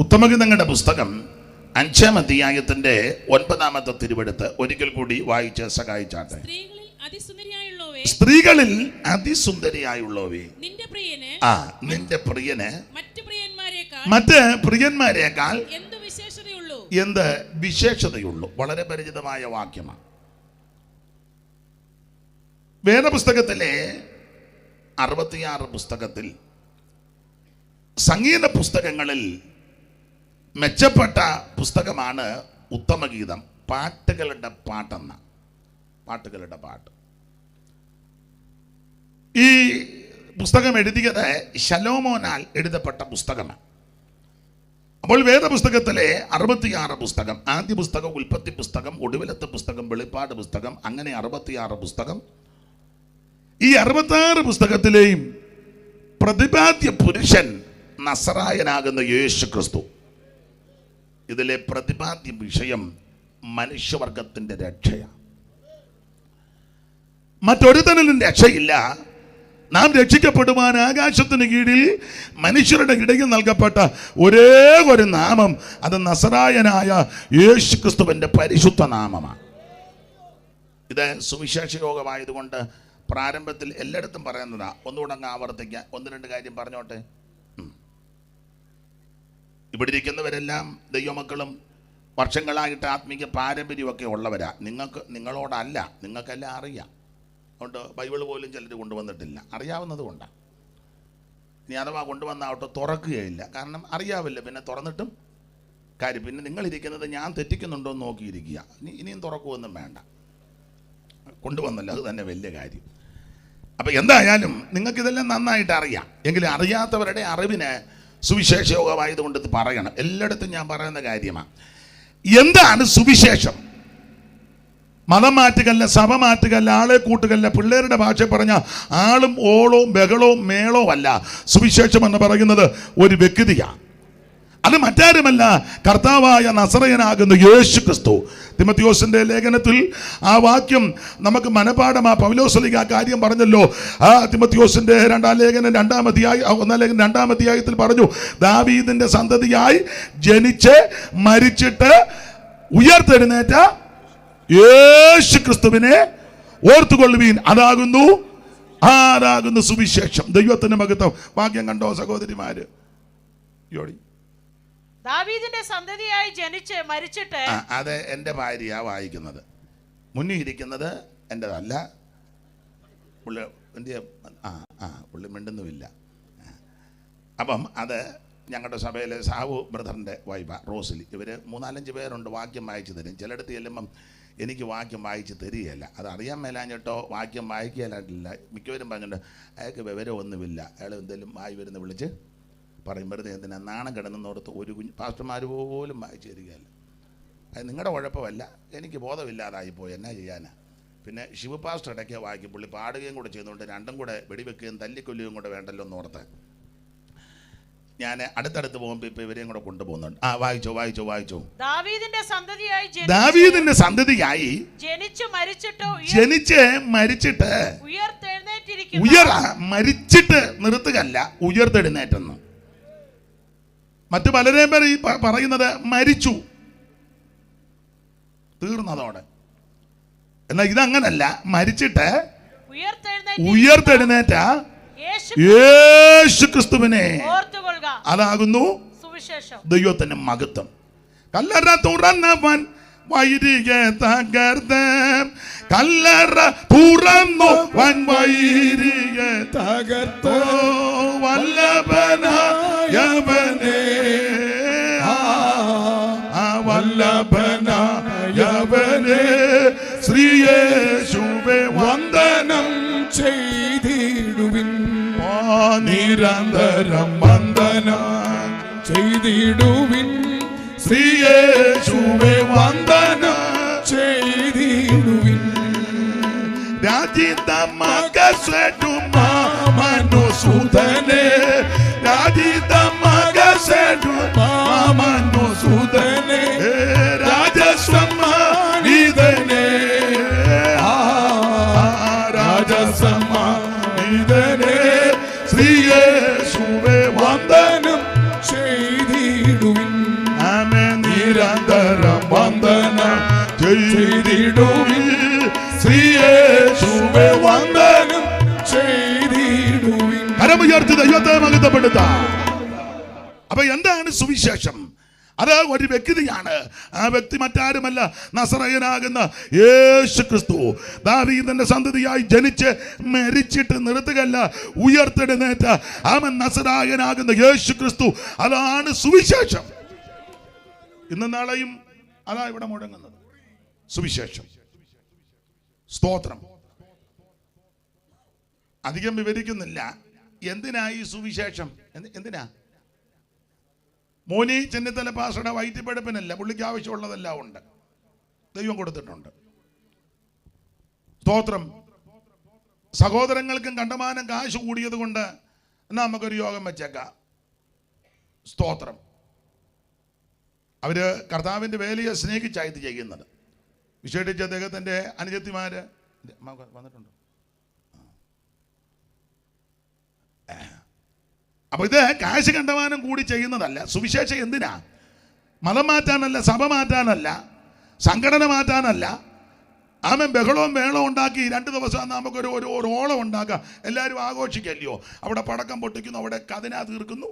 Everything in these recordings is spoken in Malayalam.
ഉത്തമഗീതങ്ങളുടെ പുസ്തകം 5-ാം അധ്യായത്തിന്റെ 9-ാമത്തെ തിരുവെടുത്ത് ഒരിക്കൽ കൂടി വായിച്ച് സഹായിച്ചാട്ടെ. സ്ത്രീകളിൽ അതിസുന്ദരിയായുള്ളവേ, നിന്റെ പ്രിയന് മറ്റ് പ്രിയന്മാരെക്കാൾ എന്ത് വിശേഷതയുള്ളൂ. വളരെ പരിചിതമായ വാക്യമാണ്. വേദപുസ്തകത്തിലെ 66 പുസ്തകത്തിൽ സംഗീത പുസ്തകങ്ങളിൽ മെച്ചപ്പെട്ട പുസ്തകമാണ് ഉത്തമഗീതം. പാട്ടുകളുടെ പാട്ടെന്ന പാട്ടുകളുടെ പാട്ട്. ഈ പുസ്തകം എഴുതിയത് ശലോമോനാൽ എഴുതപ്പെട്ട പുസ്തകമാണ്. അപ്പോൾ വേദപുസ്തകത്തിലെ 66 പുസ്തകം, ആദ്യ പുസ്തകം ഉൽപ്പത്തി പുസ്തകം, ഒടുവിലത്തെ പുസ്തകം വെളിപ്പാട് പുസ്തകം, അങ്ങനെ 66 പുസ്തകം. ഈ 66 പുസ്തകത്തിലെയും പ്രതിപാദ്യ പുരുഷൻ നസറായനാകുന്ന യേശു ക്രിസ്തു. ഇതിലെ പ്രതിപാദ്യ വിഷയം മനുഷ്യവർഗത്തിന്റെ രക്ഷയാണ്. മറ്റൊരുത്തനും രക്ഷയില്ല. നാം രക്ഷിക്കപ്പെടുവാൻ ആകാശത്തിന് കീഴിൽ മനുഷ്യരുടെ ഇടയിൽ നൽകപ്പെട്ട ഒരേ ഒരു നാമം, അത് നസറായനായ യേശു ക്രിസ്തുവിന്റെ പരിശുദ്ധ നാമമാണ്. ഇത് സുവിശേഷ യോഗമായതുകൊണ്ട് പ്രാരംഭത്തിൽ എല്ലായിടത്തും പറയുന്നതാ. ഒന്നുകൂടെ അങ്ങ് ആവർത്തിക്കാൻ 1-2 കാര്യം പറഞ്ഞോട്ടെ. ഇവിടെ ഇരിക്കുന്നവരെല്ലാം ദൈവമക്കളും വർഷങ്ങളായിട്ട് ആത്മീയ പാരമ്പര്യമൊക്കെ ഉള്ളവരാ. നിങ്ങളോടല്ല, നിങ്ങൾക്കെല്ലാം അറിയാം. അതുകൊണ്ട് ബൈബിൾ പോലും ചിലർ കൊണ്ടുവന്നിട്ടില്ല, അറിയാവുന്നത് കൊണ്ടാണ്. ഇനി അഥവാ കൊണ്ടുവന്നാവട്ടെ തുറക്കുകയില്ല, കാരണം അറിയാവില്ല. പിന്നെ തുറന്നിട്ടും കാര്യം. പിന്നെ നിങ്ങളിരിക്കുന്നത് ഞാൻ തെറ്റിക്കുന്നുണ്ടോ എന്ന് നോക്കിയിരിക്കുക. ഇനിയും തുറക്കുമൊന്നും വേണ്ട, കൊണ്ടുവന്നല്ലോ, അത് തന്നെ വലിയ കാര്യം. അപ്പം എന്തായാലും നിങ്ങൾക്കിതെല്ലാം നന്നായിട്ട് അറിയാം. എങ്കിലും അറിയാത്തവരുടെ അറിവിന് സുവിശേഷ യോഗമായതുകൊണ്ട് ഇത് പറയണം. എല്ലായിടത്തും ഞാൻ പറയുന്ന കാര്യമാണ്. എന്താണ് സുവിശേഷം? മതം മാറ്റുകല്ല, സഭ മാറ്റുകല്ല, ആളെ കൂട്ടുകല്ല, പിള്ളേരുടെ ഭാഷ പറഞ്ഞ ആളും ഓളവും ബഹളവും മേളവും അല്ല. സുവിശേഷം എന്ന് പറയുന്നത് ഒരു വ്യക്തിയാണ്. അത് മറ്റാരുമല്ല, കർത്താവായ നസറയനാകുന്ന യേശു ക്രിസ്തു. തിമോഥെയോസിന്റെ ലേഖനത്തിൽ ആ വാക്യം നമുക്ക് മനപാഠമാ. പൗലോസ്ലീഹ ആ കാര്യം പറഞ്ഞല്ലോ. ആ തിമോഥെയോസിന്റെ 2-ാം ലേഖനം 2-ാം അധ്യായത്തിൽ പറഞ്ഞു, ദാവീദിന്റെ സന്തതിയായി ജനിച്ച് മരിച്ചിട്ട് ഉയർത്തെഴുന്നേറ്റ യേശു ക്രിസ്തുവിനെ ഓർത്തുകൊള്ളുവീൻ. അതാകുന്നു സുവിശേഷം. ദൈവത്തിന്റെ മഹത്വം. വാക്യം കണ്ടോ സഹോദരിമാര്? ദാവീദിന്റെ സന്തതിയായി ജനിച്ച് മരിച്ചിട്ട്. അതെ, എൻ്റെ ഭാര്യ വായിക്കുന്നത്. മുന്നിൽ ഇരിക്കുന്നത് എൻ്റെതല്ല. പുള്ളി പുള്ളി മിണ്ടുന്നുമില്ല. അപ്പം അത് ഞങ്ങളുടെ സഭയിലെ സാവു ബ്രദറിൻ്റെ വൈഫ റോസിലി. ഇവർ 3-4 പേരുണ്ട്. വാക്യം വായിച്ചു തരും. ചിലയിടത്ത് ചെല്ലുമ്പം എനിക്ക് വാക്യം വായിച്ച് തരികയില്ല. അത് അറിയാൻ മേലാഞ്ഞിട്ടോ വാക്യം വായിക്കാനായിട്ടില്ല. മിക്കവരും പറഞ്ഞിട്ടുണ്ട് അയാൾക്ക് വിവരമൊന്നുമില്ല, അയാൾ എന്തെങ്കിലും വായി വരുന്ന വിളിച്ച് പറയും. വെറുതെ എന്തിനാ നാണം കിടന്നോടത്ത് ഒരു കുഞ്ഞ് പാസ്റ്റർമാർ പോലും വായിച്ചു തരികയല്ല. അത് നിങ്ങളുടെ കുഴപ്പമല്ല, എനിക്ക് ബോധമില്ലാതായിപ്പോയി, എന്നാ ചെയ്യാനാ. പിന്നെ ശിവ പാസ്റ്റർ ഇടയ്ക്ക് വായിക്കും. പുള്ളി പാടുകയും കൂടെ ചെയ്യുന്നുണ്ട്. രണ്ടും കൂടെ വെടിവെക്കുകയും തല്ലിക്കൊല്ലുകയും കൂടെ വേണ്ടല്ലോ എന്നോർത്ത് ഞാൻ അടുത്തടുത്ത് പോകുമ്പോൾ ഇപ്പൊ ഇവരെയും കൂടെ കൊണ്ടുപോകുന്നുണ്ട്. വായിച്ചോ. ദാവീദിന്റെ സന്തതിയായി ജനിച്ച് മരിച്ചിട്ട് മരിച്ചിട്ട് നിർത്തുകല്ല, ഉയർത്തെഴുന്നേറ്റെന്ന്. മറ്റു പലരെയും പേര് പറയുന്നത് മരിച്ചു, തീർന്നതോടെ. എന്നാൽ ഇതങ്ങനല്ല. മരിച്ചിട്ട് ഉയർത്തെഴുന്നേറ്റ യേശു ക്രിസ്തുവിനെ അതാകുന്നു ദൈവത്തിന്റെ മഹത്വം. കല്ലറ തുറന്നവൻ വൈരികെ തകർത്ത്, കല്ലറ തുറന്നു വൻ വൈരികെ തകർത്തോ, വല്ലഭനായവനെ വല്ലഭനായവനെ ശ്രീയേശുവേ വന്ദനം ചെയ്തിടുവിൻ. നിരന്തരം വന്ദനം ചെയ്തിടുവിൻ. ശ്രീയേശുവേ വന്ദനം ചെയ്തിടുവിൻ. രാജിത മകസെടുമാ മനുസുതനെ, രാജിത മകസെടുമാ മനുസുതനെ, രാജസമ്മാനിതനെ, രാജസമ്മാനിതനെ, ശ്രീയേശുവേ വന്ദനം ചെയ്തിടുവിൻ. സാദരം വന്ദനം ചെയ്തിടുവിൻ, ശ്രീയേശുവേ വന്ദനം ചെയ്തിടുവിൻ. കരമുയർത്തി ദൈവത്തെ മഹത്വപ്പെടുത്താം. അപ്പൊ എന്താണ് സുവിശേഷം? അത് ഒരു വ്യക്തിയാണ്. ആ വ്യക്തി മറ്റാരുമല്ല, നസറയനാകുന്ന യേശു ക്രിസ്തു. ദാവീദിന്റെ സന്തതിയായി ജനിച്ച് മരിച്ചിട്ട് നിർത്തുകയല്ല, ഉയർത്തെഴുന്നേറ്റ അവൻ നസറായനാകുന്ന യേശു ക്രിസ്തു. അതാണ് സുവിശേഷം. ഇന്നും നാളെയും അതാ ഇവിടെ മുഴങ്ങുന്നത് സുവിശേഷം. സ്തോത്രം. അധികം വിവരിക്കുന്നില്ല. എന്തിനായി സുവിശേഷം? എന്തിനാ? മോനി ചെന്നിത്തല പാസ്റ്ററുടെ വയറ്റിപ്പഴപ്പിനല്ല, പുള്ളിക്ക് ആവശ്യമുള്ളതെല്ലാം ഉണ്ട്, ദൈവം കൊടുത്തിട്ടുണ്ട്. സ്തോത്രം. സഹോദരങ്ങൾക്കും കണ്ടമാനം കാശ് കൂടിയത് കൊണ്ട് എന്നാ നമുക്കൊരു യോഗം വെച്ചേക്കാം. സ്തോത്രം. അവര് കർത്താവിന്റെ വേലയെ സ്നേഹിച്ചായി ഇത് ചെയ്യുന്നത്. വിശേഷിച്ച് അദ്ദേഹത്തിന്റെ അനുജത്തിമാര് വന്നിട്ടുണ്ട്. അപ്പൊ ഇത് കാശ് കണ്ടമാനം കൂടി ചെയ്യുന്നതല്ല. സുവിശേഷം എന്തിനാ? മതം മാറ്റാനല്ല, സഭ മാറ്റാനല്ല, സംഘടന മാറ്റാനല്ല. ആമൻ ബഹളവും മേളവും ഉണ്ടാക്കി 2 ദിവസം നമുക്കൊരു ഒരു ഓളം ഉണ്ടാക്കാം, എല്ലാവരും ആഘോഷിക്കല്ലയോ. അവിടെ പടക്കം പൊട്ടിക്കുന്നു, അവിടെ കതിന തീർക്കുന്നു,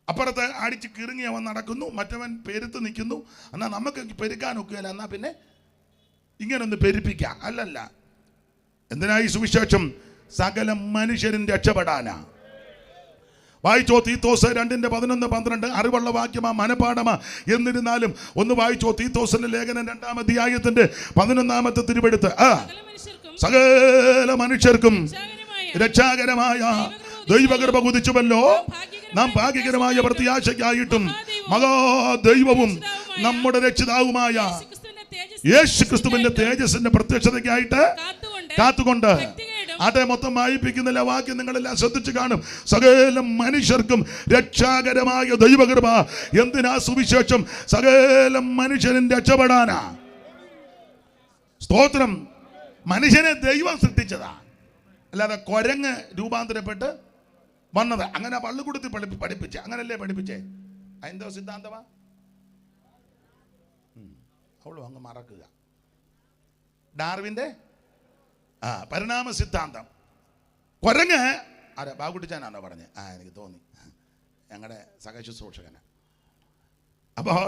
അപ്പുറത്ത് അടിച്ച് കിറുങ്ങി അവൻ നടക്കുന്നു, മറ്റവൻ പെരുത്ത് നിൽക്കുന്നു. എന്നാൽ നമുക്ക് പെരുക്കാനൊക്കെയല്ല, എന്നാൽ പിന്നെ ഇങ്ങനൊന്ന് പെരുപ്പിക്കാം. അല്ലല്ല. എന്തിനായി സുവിശേഷം? സകല മനുഷ്യരും രക്ഷപ്പെടാനാ. വായിച്ചോ തീത്തോസ് 2:11-12. അറിവുള്ള വാക്യമാ, മനപാഠമാ. എന്നിരുന്നാലും ഒന്ന് വായിച്ചോ തീത്തോസിന്റെ ലേഖനം 2-ാം അധ്യായത്തിന്റെ 11-ാമത്തെ തിരുവെടുത്ത്. സകല മനുഷ്യർക്കും രക്ഷാകരമായ ദൈവകൃപ കുതിച്ചുവല്ലോ. നാം ഭാഗ്യകരമായ പ്രത്യാശയ്ക്കായിട്ടും മഹാദൈവവും നമ്മുടെ രക്ഷിതാവുമായ യേശു ക്രിസ്തുവിന്റെ തേജസ്സിന്റെ പ്രത്യക്ഷതയ്ക്കായിട്ട് കാത്തുകൊണ്ട്. ആട്ടെ, മൊത്തം വായിപ്പിക്കുന്നില്ല, വാക്യം നിങ്ങളെല്ലാം ശ്രദ്ധിച്ചു കാണും. സകല മനുഷ്യർക്കും രക്ഷാകരമായ ദൈവകൃപ. എന്തിനാ സുവിശേഷം? സകല മനുഷ്യനും രക്ഷപ്പെടാനാ. സ്തോത്രം. മനുഷ്യനെ ദൈവം സൃഷ്ടിച്ചതാ, അല്ലാതെ കുരങ്ങ് രൂപാന്തരപ്പെട്ട് വന്നത്. അങ്ങനെ പള്ളിക്കൂടത്തിൽ പഠിപ്പിച്ചേ, അങ്ങനല്ലേ പഠിപ്പിച്ചേ? അതിന്റെ സിദ്ധാന്തമാ. അവളും അങ്ങ് മറക്കുക. ഡാർവിന്റെ പരിണാമ സിദ്ധാന്തം. കുരങ്ങ് ആരാ? ബാബുട്ടിച്ചാനാണോ പറഞ്ഞത്? എനിക്ക് തോന്നി, ഞങ്ങളുടെ സഹശുശ്രൂഷകന്. അപ്പോൾ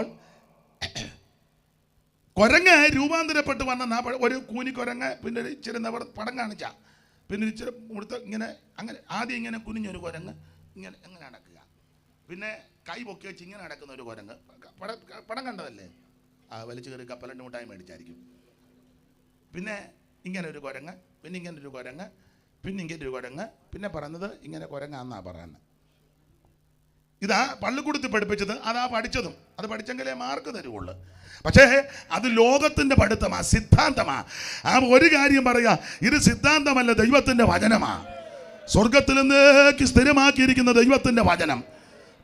കുരങ്ങ് രൂപാന്തരപ്പെട്ട് വന്ന ഒരു കൂനിക്കുരങ്ങ്, പിന്നെ ഇച്ചിരി പടം കാണിച്ച, പിന്നെ ഇച്ചിരി മുടുത്ത് ഇങ്ങനെ, അങ്ങനെ ആദ്യം ഇങ്ങനെ കുനിഞ്ഞൊരു കുരങ്ങ് ഇങ്ങനെ എങ്ങനെ നടക്കുക, പിന്നെ കൈ പൊക്കി വെച്ച് ഇങ്ങനെ നടക്കുന്ന ഒരു കുരങ്ങ്. പടം കണ്ടതല്ലേ? വലിച്ചു കയറി കപ്പലണ്ടി മുട്ടായി മേടിച്ചായിരിക്കും. പിന്നെ ഇങ്ങനെ ഒരു കുരങ്ങ്, പിന്നെ ഇങ്ങനെ ഒരു കുരങ്ങ്, പിന്നെ ഇങ്ങനെ ഒരു കുരങ്ങ്, പിന്നെ പറഞ്ഞത് ഇങ്ങനെ കുരങ്ങാന്നാ പറയുന്നത്. ഇതാ പള്ളിക്കൂടത്തിൽ പഠിപ്പിച്ചത്, അതാ പഠിച്ചതും. അത് പഠിച്ചെങ്കിലേ മാർക്ക് തരുവുള്ളൂ. പക്ഷേ അത് ലോകത്തിന്റെ പഠിത്തമാ, സിദ്ധാന്തമാ. ആ ഒരു കാര്യം പറയാ, ഇത് സിദ്ധാന്തമല്ല, ദൈവത്തിന്റെ വചനമാ. സ്വർഗത്തിൽ നിന്നേക്ക് സ്ഥിരമാക്കിയിരിക്കുന്ന ദൈവത്തിന്റെ വചനം.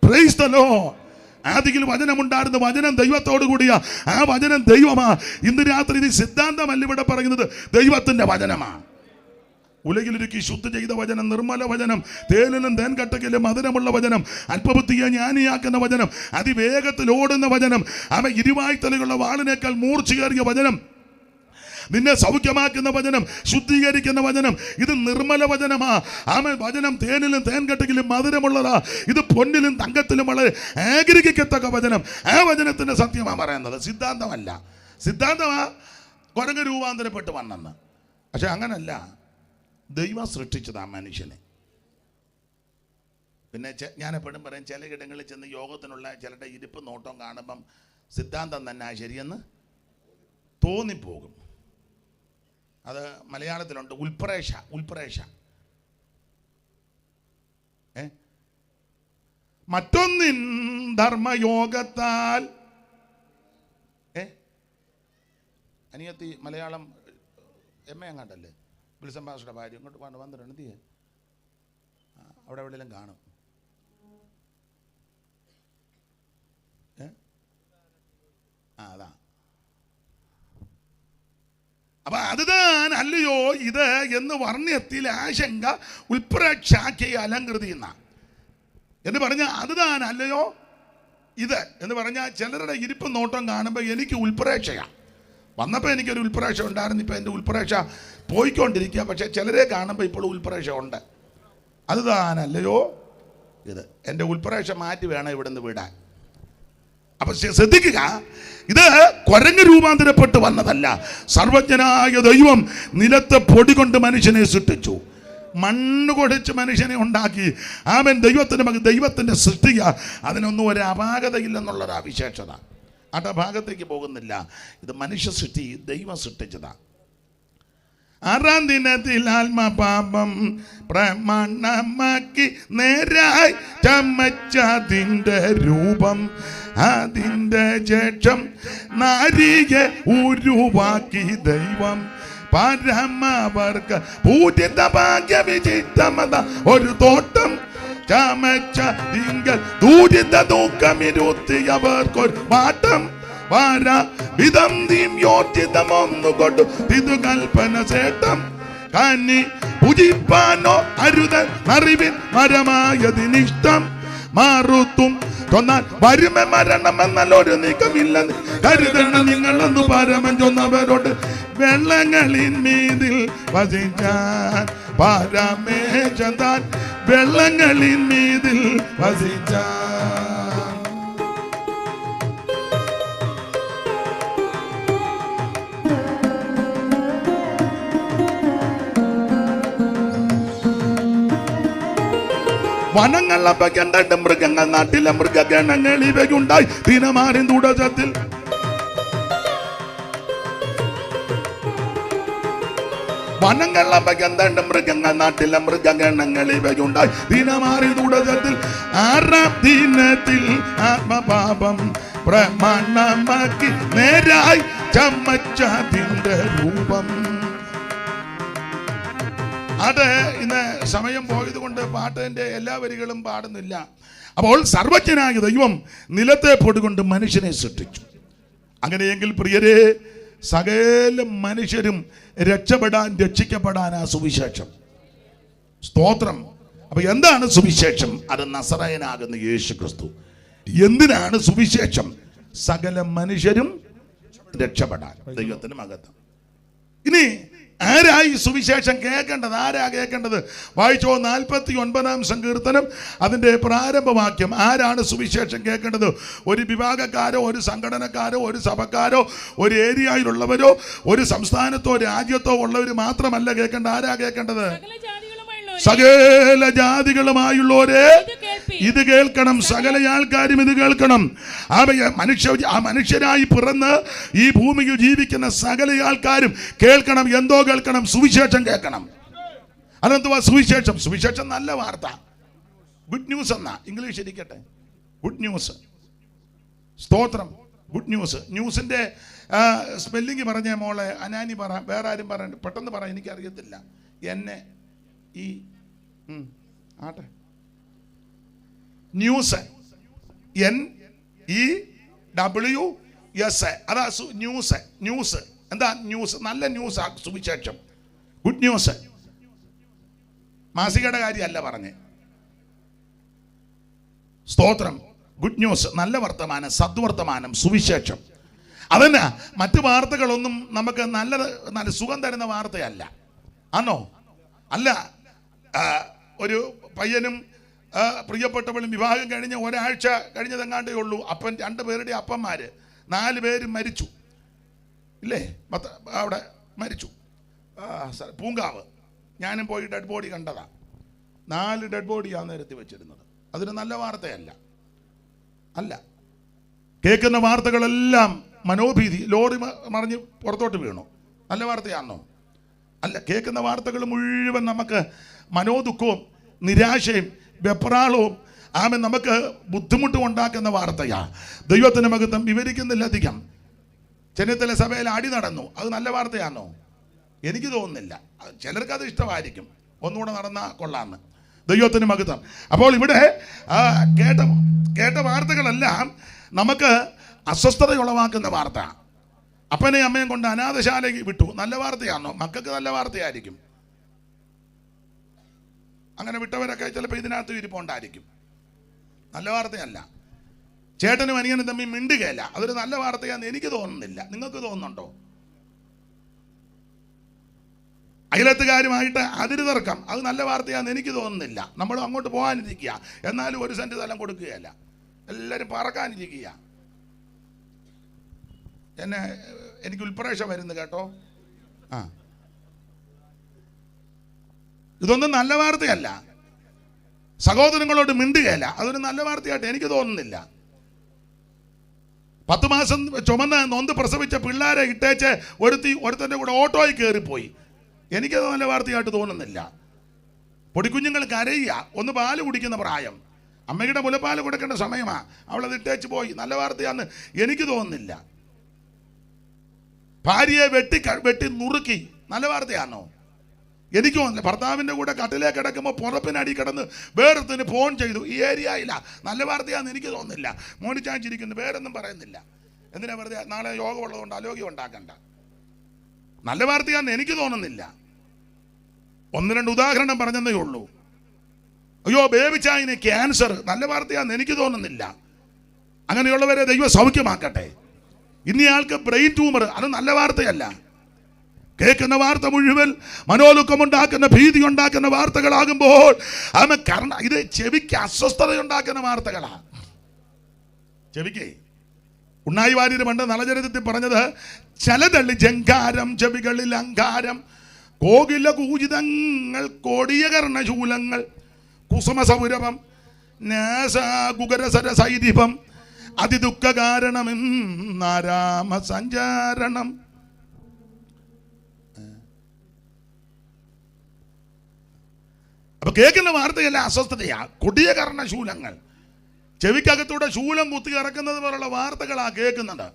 Price the Lord. ആദിയിൽ വചനമുണ്ടായിരുന്ന, വചനം ദൈവത്തോടു കൂടിയ, ആ വചനം ദൈവമാ. ഇന്ന് രാത്രി ഇത് സിദ്ധാന്തമല്ല ഇവിടെ പറയുന്നത്, ദൈവത്തിന്റെ വചനമാ. ഉലകിലൊരുക്കി ശുദ്ധ ചെയ്ത വചനം, നിർമ്മല വചനം, തേനിലും തേൻകട്ടക്കിലും മധുരമുള്ള വചനം, അല്പബുദ്ധിയെ ജ്ഞാനിയാക്കുന്ന വചനം, അതിവേഗത്തിൽ ഓടുന്ന വചനം, അവ ഇരുവായ്ത്തലയുള്ള വാളിനേക്കാൾ മൂർച്ചയേറിയ വചനം, നിന്നെ സൗഖ്യമാക്കുന്ന വചനം, ശുദ്ധീകരിക്കുന്ന വചനം. ഇത് നിർമ്മല വചനമാ. ആമേൻ. വചനം തേനിലും തേൻകട്ടകിലും മധുരമുള്ളതാ. ഇത് പൊന്നിലും തങ്കത്തിലും വളരെ ആഗ്രഹിക്കത്തക്ക വചനം. ആ വചനത്തിന്റെ സത്യമാ പറയുന്നത്, സിദ്ധാന്തമല്ല. സിദ്ധാന്തമാ കുരങ്ങ് രൂപാന്തരപ്പെട്ട് വന്നെന്ന്. പക്ഷെ അങ്ങനല്ല, ദൈവം സൃഷ്ടിച്ചതാ മനുഷ്യനെ. പിന്നെ ഞാൻ എപ്പോഴും പറയും, ചില ഇടങ്ങളിൽ ചെന്ന് യോഗത്തിനുള്ള ചിലരുടെ ഇരിപ്പ് നോട്ടം കാണുമ്പം സിദ്ധാന്തം തന്നെ ശരിയെന്ന് തോന്നിപ്പോകും. അത് മലയാളത്തിലുണ്ട്, ഉൽപ്രേക്ഷ. മറ്റൊന്നിൻ ധർമ്മയോഗത്താൽ. അനിയത്തി മലയാളം എം എ അങ്ങാണ്ടല്ലേ? വിൽസൺ പാസ്റ്ററുടെ ഭാര്യ ഇങ്ങോട്ട് വന്നിട്ടുണ്ട്. എന്ത് ചെയ്യേ? അവിടെ എവിടെയെങ്കിലും കാണും. അതാ. അപ്പൊ അത് താൻ അല്ലയോ ഇത് എന്ന് വർണ്ണ്യത്തിൽ ആശങ്ക ഉൽപ്രേക്ഷാഖ്യ അലങ്കൃതി എന്ന് പറഞ്ഞ അത് താൻ അല്ലയോ ഇത് എന്ന് പറഞ്ഞാൽ ചിലരുടെ ഇരിപ്പ് നോട്ടം കാണുമ്പോൾ എനിക്ക് ഉൾപ്രേക്ഷയാണ്. വന്നപ്പോൾ എനിക്കൊരു ഉൾപ്രേക്ഷ ഉണ്ടായിരുന്നു, ഇപ്പോൾ എൻ്റെ ഉൾപ്രേക്ഷ പോയിക്കൊണ്ടിരിക്കുക. പക്ഷേ ചിലരെ കാണുമ്പോൾ ഇപ്പോൾ ഉൾപ്രേക്ഷ ഉണ്ട്. അത് താനല്ലയോ ഇത്. എൻ്റെ ഉൾപ്രേക്ഷ മാറ്റി വേണം ഇവിടുന്ന് വിടാൻ. അപ്പൊ ശ്രദ്ധിക്കുക, ഇത് കുരങ്ങ് രൂപാന്തരപ്പെട്ട് വന്നതല്ല. സർവജ്ഞനായ ദൈവം നിലത്തെ പൊടി കൊണ്ട് മനുഷ്യനെ സൃഷ്ടിച്ചു, മണ്ണ് കൊടിച്ച് മനുഷ്യനെ ഉണ്ടാക്കി. ആമേൻ. ദൈവത്തിൻ്റെ സൃഷ്ടിക, അതിനൊന്നും ഒരു അപാകതയില്ലെന്നുള്ളൊരു വിശേഷത. ഭാഗത്തേക്ക് പോകുന്നില്ല. ഇത് മനുഷ്യ സൃഷ്ടി, ദൈവം സൃഷ്ടിച്ചതാ. 6-ാം ദിനത്തിൽ ആത്മപാപം പ്രമാണമാക്കി നേരായി ചമച്ചതിൻ്റെ രൂപം, അതിൻ്റെ ശേഷം നാരിയെ ഉരുവാക്കി ദൈവം. പരമവർഗ പൂജിത ഭാഗ്യ വിചിത്തമത ഒരു തോട്ടം ചമച്ച തിങ്കൽ ദൂരിത ദുഃഖമിരുത്തിയവർക്കൊരു വാട്ടം വാര വിധം യോജിതമൊന്നുകൊണ്ടു ഇത് കൽപ്പന ചേട്ടം കന്നി പൂജിപ്പാനോ അരുതൻ അറിവിൻ മരമായതിനിഷ്ടം മാറുത്തും ചൊന്നാൽ വരുമ മരണമെന്നല്ലൊരു നീക്കമില്ലെന്ന് കരുതണം നിങ്ങളെന്നു പരമൻ ചൊന്നവരോട്. വെള്ളങ്ങളിൽ മീതിൽ വസിച്ചാൻ പരമേശതാൻ, വെള്ളങ്ങളിൽ മീതിൽ വസിച്ചാൻ. വനങ്ങളപ്പ കണ്ടിട്ട് മൃഗങ്ങൾ നാട്ടിലെ മൃഗഗണങ്ങൾ ഇവയുണ്ടായി ദിനമാറി തുടച്ചത്തിൽ. വനങ്ങളപ്പ കണ്ടിട്ട് മൃഗങ്ങൾ നാട്ടിലെ മൃഗഗണങ്ങൾ ഇവയുണ്ടായി ദിനമാറി തുടച്ചത്തിൽ. 6-ാം ദിനത്തിൽ ആത്മപാപം പ്രമാണമാക്കി നേരായി ചമച്ചതിൻ്റെ രൂപം. അത് ഇന്ന് സമയം പോയത് കൊണ്ട് പാട്ടിൻ്റെ എല്ലാ വരികളും പാടുന്നില്ല. അപ്പോൾ സർവജ്ഞനായ ദൈവം നിലത്തെ പൊടികൊണ്ട് മനുഷ്യനെ സൃഷ്ടിച്ചു. അങ്ങനെയെങ്കിൽ പ്രിയരെ, സകല മനുഷ്യരും രക്ഷപ്പെടാൻ സുവിശേഷം. സ്തോത്രം. അപ്പൊ എന്താണ് സുവിശേഷം? അത് നസറയനാകുന്ന യേശു ക്രിസ്തു. എന്തിനാണ് സുവിശേഷം? സകല മനുഷ്യരും രക്ഷപ്പെടാൻ. ദൈവത്തിന് മഹത്വം. ഇനി ആരായി സുവിശേഷം കേൾക്കേണ്ടത്? ആരാ കേൾക്കേണ്ടത്? വായിച്ചോ 49-ാം സങ്കീർത്തനം, അതിൻ്റെ പ്രാരംഭവാക്യം. ആരാണ് സുവിശേഷം കേൾക്കേണ്ടത്? ഒരു വിഭാഗക്കാരോ, ഒരു സംഘടനക്കാരോ, ഒരു സഭക്കാരോ, ഒരു ഏരിയയിലുള്ളവരോ, ഒരു സംസ്ഥാനത്തോ രാജ്യത്തോ ഉള്ളവർ മാത്രമല്ല കേൾക്കേണ്ടത്. ആരാ കേൾക്കേണ്ടത്? സകല ജാതികളുമായുള്ളവരെ ഇത് കേൾക്കണം. സകല ആൾക്കാരും ഇത് കേൾക്കണം. മനുഷ്യരായി പിറന്ന് ഈ ഭൂമിയിൽ ജീവിക്കുന്ന സകല ആൾക്കാരും കേൾക്കണം. എന്തോ കേൾക്കണം? സുവിശേഷം കേൾക്കണം. അതെന്തുവാ സുവിശേഷം? സുവിശേഷം നല്ല വാർത്ത, ഗുഡ് ന്യൂസ് എന്നാ. ഇംഗ്ലീഷ് ഇരിക്കട്ടെ, ഗുഡ് ന്യൂസ്. സ്തോത്രം. Good news. ന്യൂസിന്റെ സ്പെല്ലിങ് പറഞ്ഞേ മോളെ. അനാനി പറ, വേറെ ആരും പറ, പെട്ടെന്ന് പറ, എനിക്കറിയത്തില്ല. ആട്ടെ. News, NEWS. അതാ ന്യൂസ്. ന്യൂസ് എന്താ? ന്യൂസ്, നല്ല ന്യൂസ്. സുവിശേഷം, ഗുഡ് ന്യൂസ്. മാസികയുടെ കാര്യമല്ല പറഞ്ഞേ. സ്തോത്രം. ഗുഡ് ന്യൂസ്, നല്ല വർത്തമാനം, സദ്വർത്തമാനം, സുവിശേഷം. അതന്നെ. മറ്റു വാർത്തകളൊന്നും നമുക്ക് നല്ല സുഖം തരുന്ന വാർത്തയല്ല. ആണോ? അല്ല. ഒരു പയ്യനും പ്രിയപ്പെട്ടവളും വിവാഹം കഴിഞ്ഞ് ഒരാഴ്ച കഴിഞ്ഞതെങ്ങാണ്ടേ ഉള്ളൂ. അപ്പൻ 2 പേരുടെ അപ്പന്മാര് 4 പേരും മരിച്ചു. ഇല്ലേ? അവിടെ മരിച്ചു. പൂങ്കാവ്. ഞാനും പോയി ഡെഡ് ബോഡി കണ്ടതാ. 4 ഡെഡ് ബോഡിയാണ് നിരത്തി വെച്ചിരുന്നത്. അതൊരു നല്ല വാർത്തയല്ല. അല്ല. കേൾക്കുന്ന വാർത്തകളെല്ലാം മനോഭീതി. ലോറി മറിഞ്ഞ് പുറത്തോട്ട് വീണു. നല്ല വാർത്തയാണോ? അല്ല. കേൾക്കുന്ന വാർത്തകൾ മുഴുവൻ നമുക്ക് മനോദുഃഖവും നിരാശയും വെപ്രാളവും നമുക്ക് ബുദ്ധിമുട്ടും ഉണ്ടാക്കുന്ന വാർത്തയാ. ദൈവത്തിന് മഹത്വം. വിവരിക്കുന്നില്ല അധികം. ചെന്നിത്തല സഭയിൽ അടി നടന്നു. അത് നല്ല വാർത്തയാണോ? എനിക്ക് തോന്നുന്നില്ല. ചിലർക്ക് അത് ഇഷ്ടമായിരിക്കും, ഒന്നുകൂടെ നടന്നാൽ കൊള്ളാമെന്ന്. ദൈവത്തിന് മഹത്വം. അപ്പോൾ ഇവിടെ കേട്ട വാർത്തകളെല്ലാം നമുക്ക് അസ്വസ്ഥത ഉളവാക്കുന്ന വാർത്ത. അപ്പനെയും അമ്മയും കൊണ്ട് അനാഥശാലയ്ക്ക് വിട്ടു. നല്ല വാർത്തയാണോ? മക്കൾക്ക് നല്ല വാർത്തയായിരിക്കും. അങ്ങനെ വിട്ടവരൊക്കെ ചിലപ്പോൾ ഇതിനകത്ത് ഇരിപ്പുണ്ടായിരിക്കും. നല്ല വാർത്തയല്ല. ചേട്ടനും അനിയനും തമ്മിൽ മിണ്ടുകയല്ല. അതൊരു നല്ല വാർത്തയാണെന്ന് എനിക്ക് തോന്നുന്നില്ല. നിങ്ങൾക്ക് തോന്നുന്നുണ്ടോ? അയലത്തുകാരുമായിട്ട് അതിര് തർക്കം, അത് നല്ല വാർത്തയാണെന്ന് എനിക്ക് തോന്നുന്നില്ല. നമ്മൾ അങ്ങോട്ട് പോകാനിരിക്കുക, എന്നാലും 1 സെന്റ് സ്ഥലം കൊടുക്കുകയല്ല, എല്ലാവരും പറക്കാനിരിക്കുക. എനിക്ക് ഉൾപ്രേക്ഷ വരുന്നു കേട്ടോ. ഇതൊന്നും നല്ല വാർത്തയല്ല. സഹോദരങ്ങളോട് മിണ്ടുകയല്ല, അതൊരു നല്ല വാർത്തയായിട്ട് എനിക്ക് തോന്നുന്നില്ല. 10 മാസം ചുമന്ന് നൊന്ത് പ്രസവിച്ച പിള്ളേരെ ഇട്ടേച്ച് ഒരുത്തൻ്റെ കൂടെ ഓട്ടോയിൽ കയറിപ്പോയി. എനിക്കത് നല്ല വാർത്തയായിട്ട് തോന്നുന്നില്ല. പൊടിക്കുഞ്ഞുങ്ങൾ കരയുക, ഒന്ന് പാല് കുടിക്കുന്ന പ്രായം, അമ്മയുടെ മുലപ്പാല് കൊടുക്കേണ്ട സമയമാണ്, അവളത് ഇട്ടേച്ച് പോയി. നല്ല വാർത്തയാണെന്ന് എനിക്ക് തോന്നുന്നില്ല. ഭാര്യയെ വെട്ടി നുറുക്കി, നല്ല വാർത്തയാണോ? എനിക്ക് തോന്നുന്നില്ല. ഭർത്താവിൻ്റെ കൂടെ കട്ടിലേ കിടക്കുമ്പോൾ പുറപ്പിനടി കിടന്ന് വേറൊരുത്തിന് ഫോൺ ചെയ്തു, ഈ ഏരിയയില്ല, നല്ല വാർത്തയാണെന്ന് എനിക്ക് തോന്നുന്നില്ല. മോണിച്ചാഞ്ചിരിക്കുന്നു, വേറൊന്നും പറയുന്നില്ല. എന്തിനാ വെറുതെ നാളെ യോഗമുള്ളതുകൊണ്ട് അലോഗ്യം ഉണ്ടാക്കണ്ട. നല്ല വാർത്തയാണെന്ന് എനിക്ക് തോന്നുന്നില്ല. 1-2 ഉദാഹരണം പറഞ്ഞതേ ഉള്ളൂ. അയ്യോ ബേബിച്ചായിന് ക്യാൻസർ, നല്ല വാർത്തയാണെന്ന് എനിക്ക് തോന്നുന്നില്ല. അങ്ങനെയുള്ളവരെ ദൈവം സൗഖ്യമാക്കട്ടെ. ഇനിയാൾക്ക് ബ്രെയിൻ ട്യൂമർ, അത് നല്ല വാർത്തയല്ല. കേൾക്കുന്ന വാർത്ത മുഴുവൻ മനോദുഃഖമുണ്ടാക്കുന്ന, ഭീതി ഉണ്ടാക്കുന്ന വാർത്തകളാകുമ്പോൾ ഇത് ചെവിക്ക് അസ്വസ്ഥതയുണ്ടാക്കുന്ന വാർത്തകളാണ്. ചെവിക്ക് ഉണ്ണായി വാര്യർ പണ്ട് നളചരിതത്തിൽ പറഞ്ഞത്, ചലതള്ളി ജങ്കാരം ചെവികളിൽ അങ്കാരം, കോകില കൂജിതങ്ങൾ കൊടിയ കർണശൂലങ്ങൾ, കുസുമസൗരഭം നാസാകുകരസര സൈദിപം, അതിദുഃഖ കാരണമെന്നാരാമ സഞ്ചാരണം. അപ്പൊ കേൾക്കുന്ന വാർത്തയല്ല, അസ്വസ്ഥതയാ. കൊടിയ കർണശൂലങ്ങൾ, ചെവിക്കകത്തൂടെ ശൂലം കുത്തി ഇറക്കുന്നത് പോലുള്ള വാർത്തകളാ കേൾക്കുന്നുണ്ട്.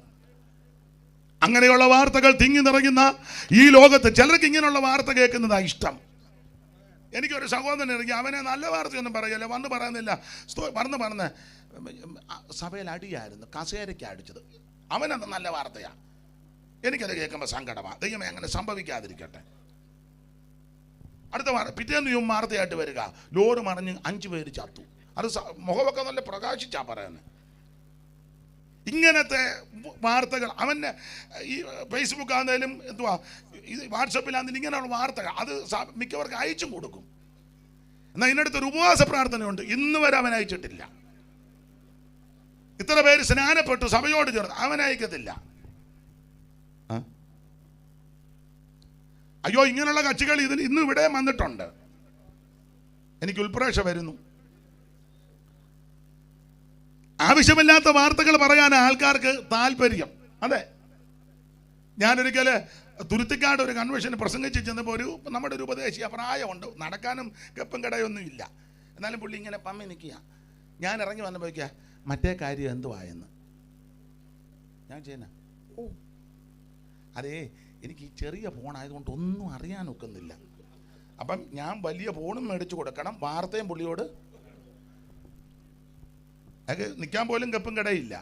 അങ്ങനെയുള്ള വാർത്തകൾ തിങ്ങി നിറയുന്ന ഈ ലോകത്ത് ചിലർക്ക് ഇങ്ങനെയുള്ള വാർത്ത കേൾക്കുന്നതാ ഇഷ്ടം. എനിക്കൊരു സഹോദരൻ ഇറങ്ങി, അവനെ നല്ല വാർത്തയൊന്നും പറയല്ല, വന്ന് പറയുന്നില്ല, പറഞ്ഞ് സഭയിൽ അടിയായിരുന്നു, കസേരയ്ക്ക് അടിച്ചത്, അവനത് നല്ല വാർത്തയാ. എനിക്കത് കേൾക്കുമ്പോൾ സങ്കടമാണ്. ദൈവമേ അങ്ങനെ സംഭവിക്കാതിരിക്കട്ടെ. അടുത്ത പിറ്റേന്ന് വാർത്തയായിട്ട് വരിക, ലോറി മറിഞ്ഞ് 5 പേര് ചത്തു. അത് മുഖമൊക്കെ നല്ല പ്രകാശിച്ചാ പറയുന്നത്. ഇങ്ങനത്തെ വാർത്തകൾ അവന് ഈ ഫേസ്ബുക്ക് ആണെങ്കിലും വാട്സപ്പിലാണെങ്കിലും ഇങ്ങനെയുള്ള വാർത്തകൾ അത് മിക്കവർക്ക് അയച്ചും കൊടുക്കും. എന്നാൽ ഇതിനടുത്തൊരു ഉപവാസ പ്രാർത്ഥനയുണ്ട്, ഇന്ന് വരെ അവൻ അയച്ചിട്ടില്ല. ഇത്ര പേര് സ്നാനപ്പെട്ടു സഭയോട് ചേർന്ന്, അവൻ അയക്കത്തില്ല. അയ്യോ ഇങ്ങനെയുള്ള കക്ഷികൾ ഇന്ന് ഇവിടെ വന്നിട്ടുണ്ട്. എനിക്ക് ഉൾപ്രേക്ഷ വരുന്നു. ആവശ്യമില്ലാത്ത വാർത്തകൾ പറയാൻ ആൾക്കാർക്ക് താല്പര്യം. അതെ, ഞാനൊരിക്കൽ തുരുത്തിക്കാട് ഒരു കൺവെൻഷന് പ്രസംഗിച്ച് ചെന്നപ്പോൾ നമ്മുടെ ഒരു ഉപദേശിയ പ്രായമുണ്ട്, നടക്കാനും കെപ്പും കടയൊന്നും ഇല്ല, എന്നാലും പുള്ളി ഇങ്ങനെ പമ്മി നിൽക്കുക. ഞാൻ ഇറങ്ങി വന്നപ്പോഴേക്കാ മറ്റേ കാര്യം എന്തുവായെന്ന് ഞാൻ ചെയ്യുന്ന. അതേ എനിക്ക് ഈ ചെറിയ ഫോണായതുകൊണ്ട് ഒന്നും അറിയാൻ ഒക്കുന്നില്ല. അപ്പം ഞാൻ വലിയ ഫോണും മേടിച്ചു കൊടുക്കണം, വാർത്തയും പുള്ളിയോട് നിൽക്കാൻ പോലും കെപ്പും കടയില്ല.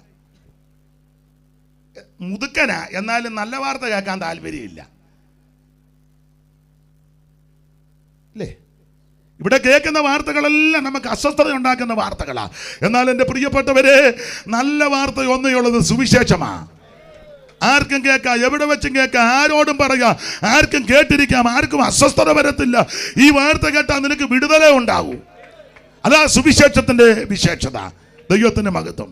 മുതുക്കനാ, എന്നാലും നല്ല വാർത്ത കേൾക്കാൻ താല്പര്യമില്ല അല്ലേ? ഇവിടെ കേൾക്കുന്ന വാർത്തകളെല്ലാം നമുക്ക് അസ്വസ്ഥത ഉണ്ടാക്കുന്ന വാർത്തകളാണ്. എന്നാൽ എൻ്റെ പ്രിയപ്പെട്ടവരെ, നല്ല വാർത്ത ഒന്നേയുള്ളത് സുവിശേഷമാണ്. ആർക്കും കേൾക്കാം, എവിടെ വെച്ചും കേൾക്കാം, ആരോടും പറയാം, ആർക്കും കേട്ടിരിക്കാം, ആർക്കും അസ്വസ്ഥത വരത്തില്ല. ഈ വാർത്ത കേട്ടാൽ നിനക്ക് വിടുതല ഉണ്ടാവും. അതാ സുവിശേഷത്തിന്റെ വിശേഷത. ദൈവത്തിന്റെ മഹത്വം.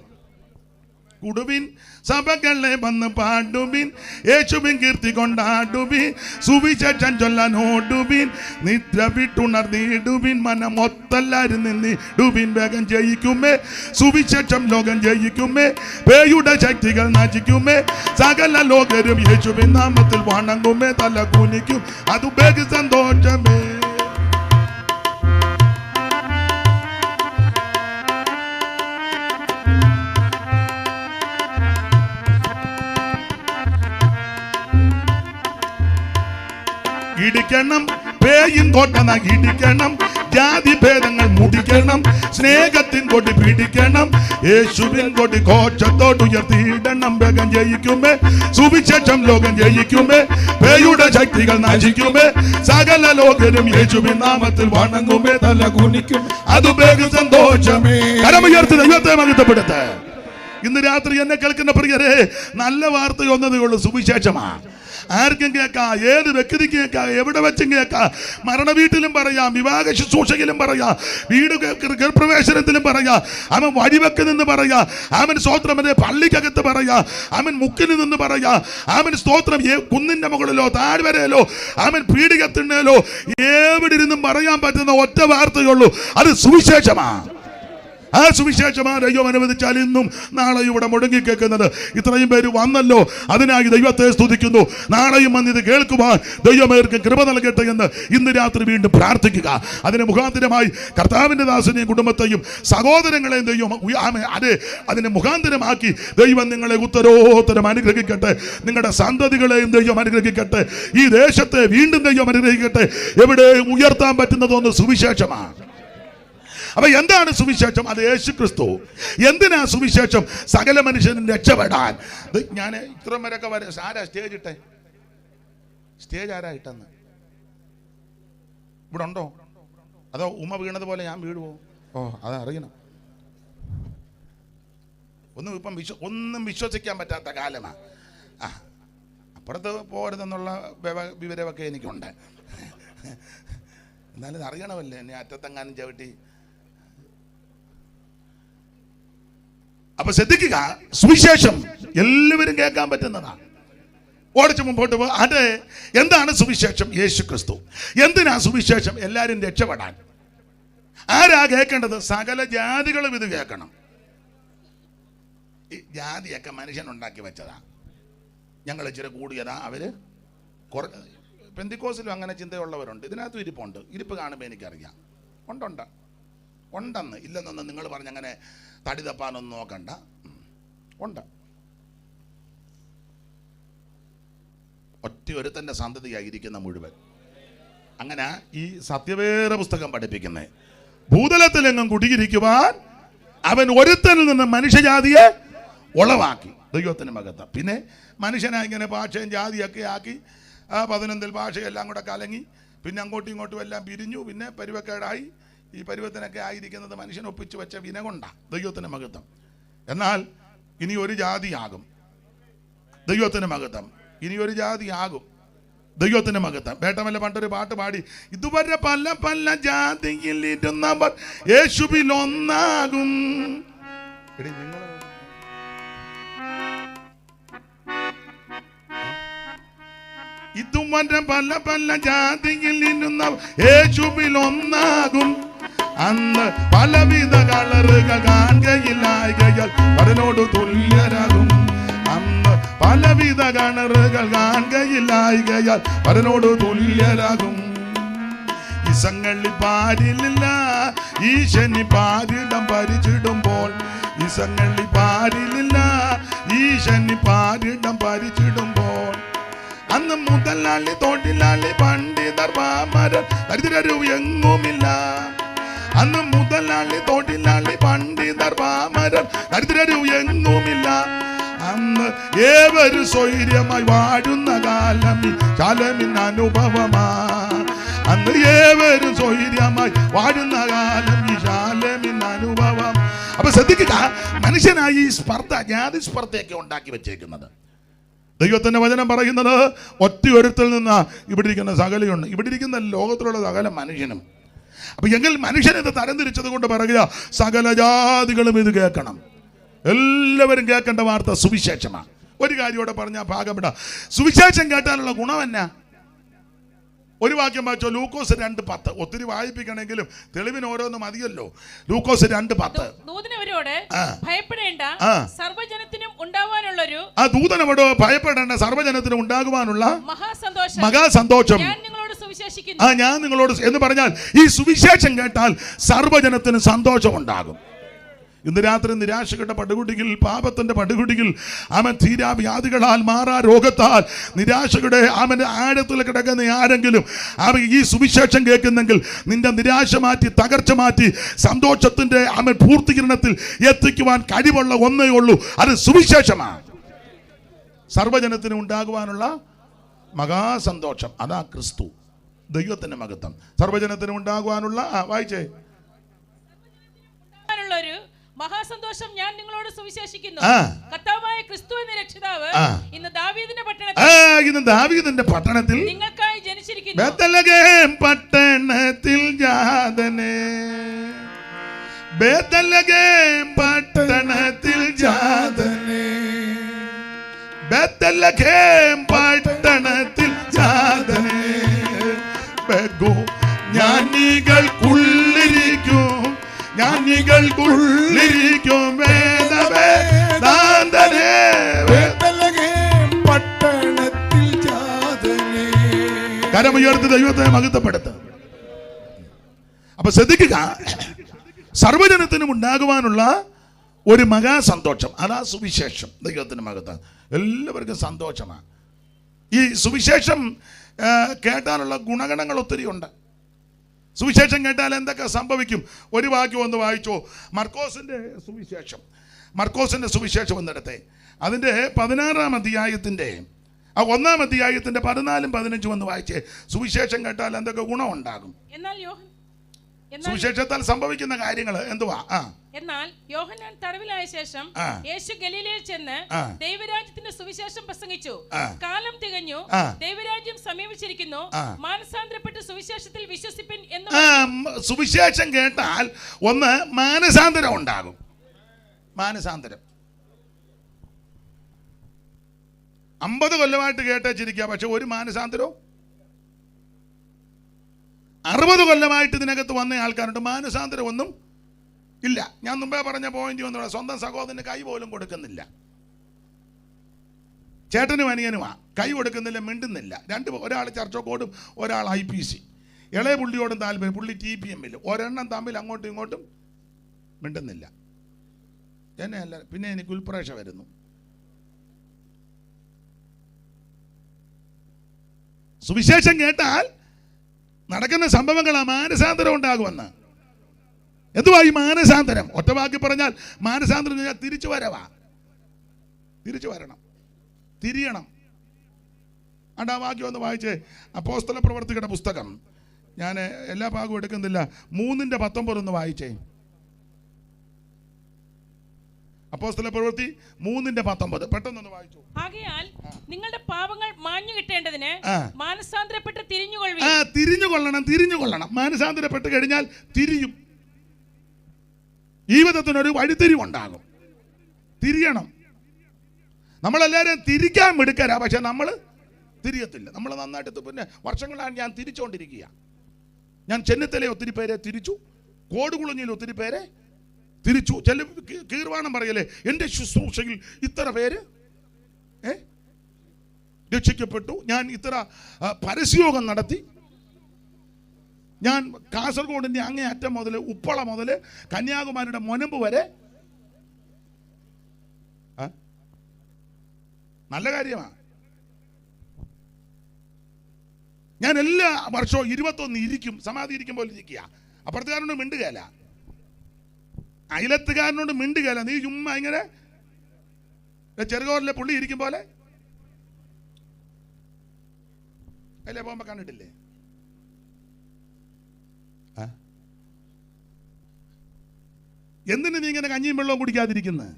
കുടുവിൻ സഭകളെ വന്ന് പാടുവിൻ, യേശുവിൻ കീർത്തി കൊണ്ടാടുവിൻ, സുവിശേഷം ചൊല്ലാനോടുവിൻ, നിദ്ര വിട്ടുണർന്നിടുവിൻ, മനമൊത്തെല്ലാരും നിന്നിടുവിൻ, വേഗം ജയിക്കുമേ സുവിശേഷം, ലോകം ജയിക്കുമേ, പേയുടെ ശക്തികൾ നശിക്കുമേ, സകല ലോകരും യേശുവിൻ നാമത്തിൽ വണങ്ങുമേ, തല കുനിക്കും, അത് ബഹു സന്തോഷമേ. ഇടിക്കണം പേയിൻ കോട്ടന ഇടിക്കണം, ജാതി ഭേദങ്ങൾ മുടിക്കണം, സ്നേഹത്തിൻ കൊടി പിടിക്കണം, യേശുവിൻ കൊടി ഘോഷത്തോട് ഉയർത്തിയിടണം, വേഗം ജയിക്കുമേ സുവിശേഷം, ലോകം ജയിക്കുമേ, പേയുടെ ശക്തികൾ നശിക്കുമേ, സകല ലോകരും യേശുവിൻ നാമത്തിൽ വണങ്ങുമേ, തല കുനിക്കും, അത് ബഹു സന്തോഷമേ. കരമുയർത്തി ദൈവത്തെ മഹത്വപ്പെടുത്ത. ഇന്ന് രാത്രി എന്നെ കേൾക്കുന്ന പ്രിയരെ, നല്ല വാർത്തയൊന്നതേ ഉള്ളൂ, സുവിശേഷമാണ്. ആർക്കും കേൾക്കാം, ഏത് വ്യക്തിക്ക് കേൾക്കാം, എവിടെ വെച്ചും കേൾക്കാം. മരണ വീട്ടിലും പറയാം, വിവാഹ ശുശ്രൂഷയിലും പറയാം, വീട് ഗൃഹപ്രവേശനത്തിലും പറയാം, അവൻ വഴിവെക്ക് നിന്ന് പറയാം, അവൻ സ്തോത്രം പള്ളിക്കകത്ത് പറയാം, അവൻ മുക്കിൽ നിന്ന് പറയാം, അവൻ സ്തോത്രം കുന്നിന്റെ മുകളിലോ താഴ്വരയിലോ അവൻ പീഡികത്തിണ്ണയിലോ എവിടെ ഇരുന്നും പറയാൻ പറ്റുന്ന ഒറ്റ വാർത്തയുള്ളൂ, അത് സുവിശേഷമാണ്. ആ സുവിശേഷമാണ് ദൈവം അനുവദിച്ചാൽ ഇന്നും നാളെ ഇവിടെ മുടങ്ങി കേൾക്കുന്നത്. ഇത്രയും പേര് വന്നല്ലോ, അതിനായി ദൈവത്തെ സ്തുതിക്കുന്നു. നാളെയും വന്ന് ഇത് കേൾക്കുവാൻ ദൈവമേർക്ക് കൃപ നൽകട്ടെ എന്ന് ഇന്ന് രാത്രി വീണ്ടും പ്രാർത്ഥിക്കുക. അതിന് മുഖാന്തരമായി കർത്താവിൻ്റെ ദാസനെയും കുടുംബത്തെയും സഹോദരങ്ങളെയും ദൈവം അതിന് മുഖാന്തരമാക്കി ദൈവം നിങ്ങളെ ഉത്തരോത്തരം അനുഗ്രഹിക്കട്ടെ. നിങ്ങളുടെ സന്തതികളെയും ദൈവം അനുഗ്രഹിക്കട്ടെ. ഈ ദേശത്തെ വീണ്ടും ദൈവം അനുഗ്രഹിക്കട്ടെ. എവിടെയും ഉയർത്താൻ പറ്റുന്നതൊന്ന് സുവിശേഷമാണ്. അപ്പൊ എന്താണ് സുവിശേഷം? അത് യേശു ക്രിസ്തു. എന്തിനാ സുവിശേഷം? സകല മനുഷ്യനും രക്ഷപ്പെടാൻ. ഞാൻ ഇത്രയും വരെയൊക്കെ ആരാ സ്റ്റേജ് ഇട്ടെ? സ്റ്റേജ് ആരാ ഇട്ടെന്ന് ഇവിടെ ഉണ്ടോ? അതോ ഉമ്മ വീണതുപോലെ ഞാൻ വീഴുവോ? ഓ, അതറിയണം. ഒന്നും വിശ്വസിക്കാൻ പറ്റാത്ത കാലമാ. അപ്പുറത്ത് പോരുതെന്നുള്ള വിവരമൊക്കെ എനിക്കുണ്ട്. എന്നാലും അറിയണമല്ലേ, എന്നെ അറ്റത്തെങ്ങാനും ചവിട്ടി. അപ്പൊ ശ്രദ്ധിക്കുക, സുവിശേഷം എല്ലാവരും കേൾക്കാൻ പറ്റുന്നതാണ്. ഓടിച്ച് മുമ്പോട്ട് പോ. അതെ, എന്താണ് സുവിശേഷം? യേശു ക്രിസ്തു. എന്തിനാ സുവിശേഷം? എല്ലാവരും രക്ഷപ്പെടാൻ. ആരാ കേൾക്കേണ്ടത്? സകല ജാതികളും ഇത് കേൾക്കണം. ഈ ജാതിയൊക്കെ മനുഷ്യനുണ്ടാക്കി വെച്ചതാ. ഞങ്ങൾ ഇച്ചിരി കൂടിയതാ, അവര് പെന്തിക്കോസിലും അങ്ങനെ ചിന്തയുള്ളവരുണ്ട്. ഇതിനകത്തും ഇരിപ്പുണ്ട്. ഇരിപ്പ് കാണുമ്പോൾ എനിക്കറിയാം. ഉണ്ടെന്ന് ഇല്ലെന്നൊന്നും നിങ്ങൾ പറഞ്ഞങ്ങനെ തടി തപ്പാനൊന്നും നോക്കണ്ട. ഉണ്ട്. ഒറ്റ ഒരുത്തൻ്റെ സന്തതിയായിരിക്കുന്ന മുഴുവൻ. അങ്ങനെ ഈ സത്യവേദ പുസ്തകം പഠിപ്പിക്കുന്നത്, ഭൂതലത്തിലെങ്ങും കുടിയിരിക്കുവാൻ അവൻ ഒരുത്തനിൽ നിന്ന് മനുഷ്യജാതിയെ ഉളവാക്കി. ദൈവത്തിന് മകത്ത. പിന്നെ മനുഷ്യനായി ഇങ്ങനെ ഭാഷയും ജാതിയൊക്കെ ആക്കി 11 ഭാഷയെല്ലാം കൂടെ കലങ്ങി, പിന്നെ അങ്ങോട്ടും ഇങ്ങോട്ടും എല്ലാം പിരിഞ്ഞു, പിന്നെ പരുവക്കേടായി. ഈ പരുവത്തിനൊക്കെ ആയിരിക്കുന്നത് മനുഷ്യൻ ഒപ്പിച്ചു വെച്ച വിന കൊണ്ടാണ്. ദൈവത്തിന് മഹത്വം. എന്നാൽ ഇനി ഒരു ജാതിയാകും. ദൈവത്തിന് മഹത്വം. ഇനി ഒരു ജാതിയാകും. ദൈവത്തിന് മഹത്വം. വേട്ടമല്ല പണ്ടൊരു പാട്ട് പാടി, ഇതുവരെ പല പല ജാതിയിൽ ഇരുന്നവർ യേശുവിൽ ഒന്നാകും. ഇതുവരെ പല പല ജാതിയിൽ ഇരുന്നവർ യേശുവിൽ ഒന്നാകും. അന്ന് പലവിധ കളറുകൾ കാണുകയില്ലായകയാൽ പരനോട് തുല്യരാകും. അന്ന് പലവിധ കളറുകൾ കാണുകയില്ലായകയാൽ പരനോട് തുല്യരാകും. ഇസങ്ങളിൽ പാരിലില്ല ഈശനി പാരിടം ഭരിച്ചിടുമ്പോൾ. ഇസങ്ങളിൽ പാരിലില്ല ഈശനി പാരിടം ഭരിച്ചിടുമ്പോൾ. അന്ന് മുതലാളി തൊഴിലാളി പണ്ഡിതർ പാമരൻ ദരിദ്രരും എങ്ങുമില്ല. അന്ന് മുതലാളി തൊഴിലാളി പണ്ഡിതർ പാമരൻ ദരിദ്രരും എങ്ങുമില്ല. അന്ന് ഏവരും സ്വൈര്യമായി വാഴുന്ന കാലം ശാലമിൻ അനുഭവമാ. അന്ന് ഏവരും സ്വൈര്യമായി വാഴുന്ന കാലം ഈ ശാലമിൻ അനുഭവം. അപ്പൊ ശ്രദ്ധിക്കുക, മനുഷ്യനായി ഈ സ്പർദ്ധ, ജാതി സ്പർദ്ധയൊക്കെ ഉണ്ടാക്കി വെച്ചേക്കുന്നത്. ദൈവത്തിന്റെ വചനം പറയുന്നത് ഒറ്റ ഒരുത്തിൽ നിന്ന് ഇവിടെ ഇരിക്കുന്ന സകലയുണ്ട്. ഇവിടെ ഇരിക്കുന്ന ലോകത്തിലുള്ള സകല മനുഷ്യനും. അപ്പൊ എങ്കിൽ മനുഷ്യനെ തരംതിരിച്ചത് കൊണ്ട് പറയുക, സകല ജാതികളും ഇത് കേൾക്കണം. എല്ലാവരും കേൾക്കേണ്ട വാർത്ത സുവിശേഷമാണ്. ഒരു കാര്യത്തോടെ പറഞ്ഞാൽ ഭാഗമിട. സുവിശേഷം കേട്ടാലുള്ള ഗുണം എന്നാ? ഒരു വാക്യം വായിച്ചോ, ലൂക്കോസ് 2:10. ഒത്തിരി വായിപ്പിക്കണമെങ്കിലും തെളിവിന് ഓരോന്ന് മതിയല്ലോ. ലൂക്കോസ് 2:10. ദൂതനവരോട് ഭയപ്പെടേണ്ട, സർവ്വജനത്തിനും ഉണ്ടാവാനുള്ളൊരു ദൂതനോട് ഭയപ്പെടേണ്ട, സർവ്വജനത്തിനും ഉണ്ടാകുവാനുള്ള മഹാസന്തോഷം ഞാൻ നിങ്ങളോട് എന്ന് പറഞ്ഞാൽ ഈ സുവിശേഷം കേട്ടാൽ സർവ്വജനത്തിന് സന്തോഷം ഉണ്ടാകും. ഇന്ന് രാത്രി നിരാശയുടെ പടുകുടിയിൽ, പാപത്തിന്റെ പടുകുടിയിൽ അവൻ തീരാവ്യാധികളാൽ, മാറാ രോഗത്താൽ നിരാശയുടെ അവന്റെ ആഴത്തിൽ കിടക്കുന്ന ആരെങ്കിലും അവൻ ഈ സുവിശേഷം കേൾക്കുന്നെങ്കിൽ നിന്റെ നിരാശ മാറ്റി, തകർച്ച മാറ്റി, സന്തോഷത്തിന്റെ അവൻ പൂർത്തീകരണത്തിൽ എത്തിക്കുവാൻ കഴിവുള്ള ഒന്നേ ഉള്ളൂ, അത് സുവിശേഷമാണ്. സർവ്വജനത്തിന് ഉണ്ടാകുവാനുള്ള മഹാസന്തോഷം, അതാ ക്രിസ്തു. ദൈവത്തിന്റെ മഹത്വം. സർവ്വജനത്തിന് ഉണ്ടാകുവാനുള്ള വായിച്ചേ മഹാസന്തോഷം ഞാൻ നിങ്ങളോട് സുവിശേഷിക്കുന്നു. കർത്താവായ ക്രിസ്തു എന്ന രക്ഷിതാവ് ഇന്ന് ദാവീദിന്റെ പട്ടണത്തിൽ നിങ്ങൾക്കായി ജനിച്ചിരിക്കുന്നു. ബേത്ലഹേം പട്ടണത്തിൽ ജാതനേ, ബേത്ലഹേം പട്ടണത്തിൽ ജാതനേ, ബേത്ലഹേം പട്ടണത്തിൽ ജാതനേ, ബഹു ജ്ഞാനികൾക്കുള്ളിരിക്കും, ജ്ഞാനികൾക്കുള്ളിരിക്കും വേദവേദാന്തനേ, ബേത്ലഹേം പട്ടണത്തിൽ ജാതനേ. കരമുയർത്തി ദൈവത്തെ മഹത്വപ്പെടുത്തുക. അപ്പൊ ശ്രദ്ധിക്കുക, സർവ്വജനത്തിനും ഉണ്ടാകുവാനുള്ള ഒരു മഹാസന്തോഷം, അതാ സുവിശേഷം. ദൈവത്തിന് മഹത്വം. എല്ലാവർക്കും സന്തോഷമാണ്. ഈ സുവിശേഷം കേട്ടാലുള്ള ഗുണഗണങ്ങൾ ഒത്തിരി ഉണ്ട്. സുവിശേഷം കേട്ടാൽ എന്തൊക്കെ സംഭവിക്കും? ഒരു വാക്യം ഒന്ന് വായിച്ചോ. മർക്കോസിന്റെ സുവിശേഷം എന്നിടത്തെ അതിൻ്റെ 16-ാം അധ്യായത്തിൻ്റെ 1-ാം അധ്യായത്തിൻ്റെ 14-ഉം 15-ഉം ഒന്ന് വായിച്ചേ. സുവിശേഷം കേട്ടാൽ എന്തൊക്കെ ഗുണമുണ്ടാകും? സുവിശേഷത്താൽ സംഭവിക്കുന്ന കാര്യങ്ങൾ എന്തുവാ? എന്നാൽ യോഹന്നാൻ തടവിലായ ശേഷം യേശു ഗലീലയിൽ ചെന്ന് ദൈവരാജ്യത്തിന്റെ സുവിശേഷം പ്രസംഗിച്ചു. കാലം തികഞ്ഞു, ദൈവരാജ്യം സമീപിച്ചിരിക്കുന്നു, മാനസാന്തരപ്പെട്ട് സുവിശേഷത്തിൽ വിശ്വസിപ്പിൻ എന്ന്. സുവിശേഷം കേട്ടാൽ ഒന്ന് മാനസാന്തരം ഉണ്ടാകും. മാനസാന്തരം 50 കൊല്ലമായിട്ട് കേട്ടേച്ചിരിക്കുക, പക്ഷെ ഒരു മാനസാന്തരവും. 60 കൊല്ലമായിട്ട് ഇതിനകത്ത് വന്ന ആൾക്കാരുണ്ട്, മാനസാന്തരം ഒന്നും ഇല്ല. ഞാൻ മുമ്പേ പറഞ്ഞ പോയിന്റ് വന്നു, സ്വന്തം സഹോദരന് കൈ പോലും കൊടുക്കുന്നില്ല. ചേട്ടനും അനിയനുമാ, കൈ കൊടുക്കുന്നില്ല, മിണ്ടുന്നില്ല. ഒരാൾ ചർച്ചക്കോടും ഒരാൾ IPC. ഇളയ പുള്ളിയോടും താല്പര്യം, പുള്ളി TPM-ൽ. ഒരെണ്ണം തമ്മിൽ അങ്ങോട്ടും ഇങ്ങോട്ടും മിണ്ടുന്നില്ല. എന്നെയല്ല, പിന്നെ എനിക്ക് ഉൾപ്രേക്ഷ വരുന്നു. സുവിശേഷം കേട്ടാൽ നടക്കുന്ന സംഭവങ്ങളാ മാനസാന്തരം ഉണ്ടാകുമെന്ന്. എന്തുവാ ഈ മാനസാന്തരം? ഒറ്റവാക്കി പറഞ്ഞാൽ മാനസാന്തരം എന്ന് പറഞ്ഞാൽ തിരിച്ചു വരവാ. തിരിച്ചു വരണം, തിരിയണം. ആ വാക്യം ഒന്ന് വായിച്ചേ. അപ്പോസ്തല പ്രവർത്തികളുടെ പുസ്തകം, ഞാൻ എല്ലാ ഭാഗവും എടുക്കുന്നില്ല, 3:19 ഒന്ന് വായിച്ചേ. അപ്പോസ്തല പ്രവൃത്തി 3:19 പെട്ടെന്നൊന്ന് വായിച്ചു. ആകയാൽ നിങ്ങളുടെ പാപങ്ങൾ മാഞ്ഞു കിട്ടേണ്ടതിന് മാനസാന്തരപ്പെട്ട് തിരിഞ്ഞുകൊള്ളുവിൻ. തിരിഞ്ഞുകൊള്ളണം. മാനസാന്തരപ്പെട്ട് കഴിഞ്ഞാൽ തിരിയും. ജീവിതത്തിനൊരു വഴിത്തിരിവുണ്ടാകും. തിരിയണം. നമ്മളെല്ലാവരും തിരിക്കാൻ മിടുക്കരാ, പക്ഷെ നമ്മൾ തിരിയത്തില്ല. നമ്മൾ നന്നായിട്ട് പിന്നെ വർഷങ്ങളാണ് ഞാൻ തിരിച്ചുകൊണ്ടിരിക്കുക. ഞാൻ ചെന്നിത്തല ഒത്തിരി പേരെ തിരിച്ചു, കോടുകുളഞ്ഞിൽ ഒത്തിരി പേരെ തിരിച്ചു. ചില കീർവാണം പറയല്ലേ, എൻ്റെ ശുശ്രൂഷയിൽ ഇത്ര പേര് രക്ഷിക്കപ്പെട്ടു, ഞാൻ ഇത്ര പരസ്യയോഗം നടത്തി, ഞാൻ കാസർഗോഡിൻ്റെ അങ്ങേ അറ്റം മുതൽ ഉപ്പള മുതൽ കന്യാകുമാരിയുടെ മുനമ്പ് വരെ. നല്ല കാര്യമാണ്. ഞാൻ എല്ലാ വർഷവും 21 ഇരിക്കും, സമാധി ഇരിക്കുമ്പോൾ ഇരിക്കുക. അപ്പുറത്തുകാരനോട് മിണ്ടുകയല്ല, അയലത്തുകാരനോട് മിണ്ടുകയല്ല. നീ ചുമ്മാ ഇങ്ങനെ ചെറുകോറിലെ പുള്ളി ഇരിക്കും പോലെ അല്ലേ പോകുമ്പോ കണ്ടിട്ടില്ലേ? എന്തിനു നീ ഇങ്ങനെ കഞ്ഞിയും വെള്ളവും കുടിക്കാതിരിക്കുന്നത്?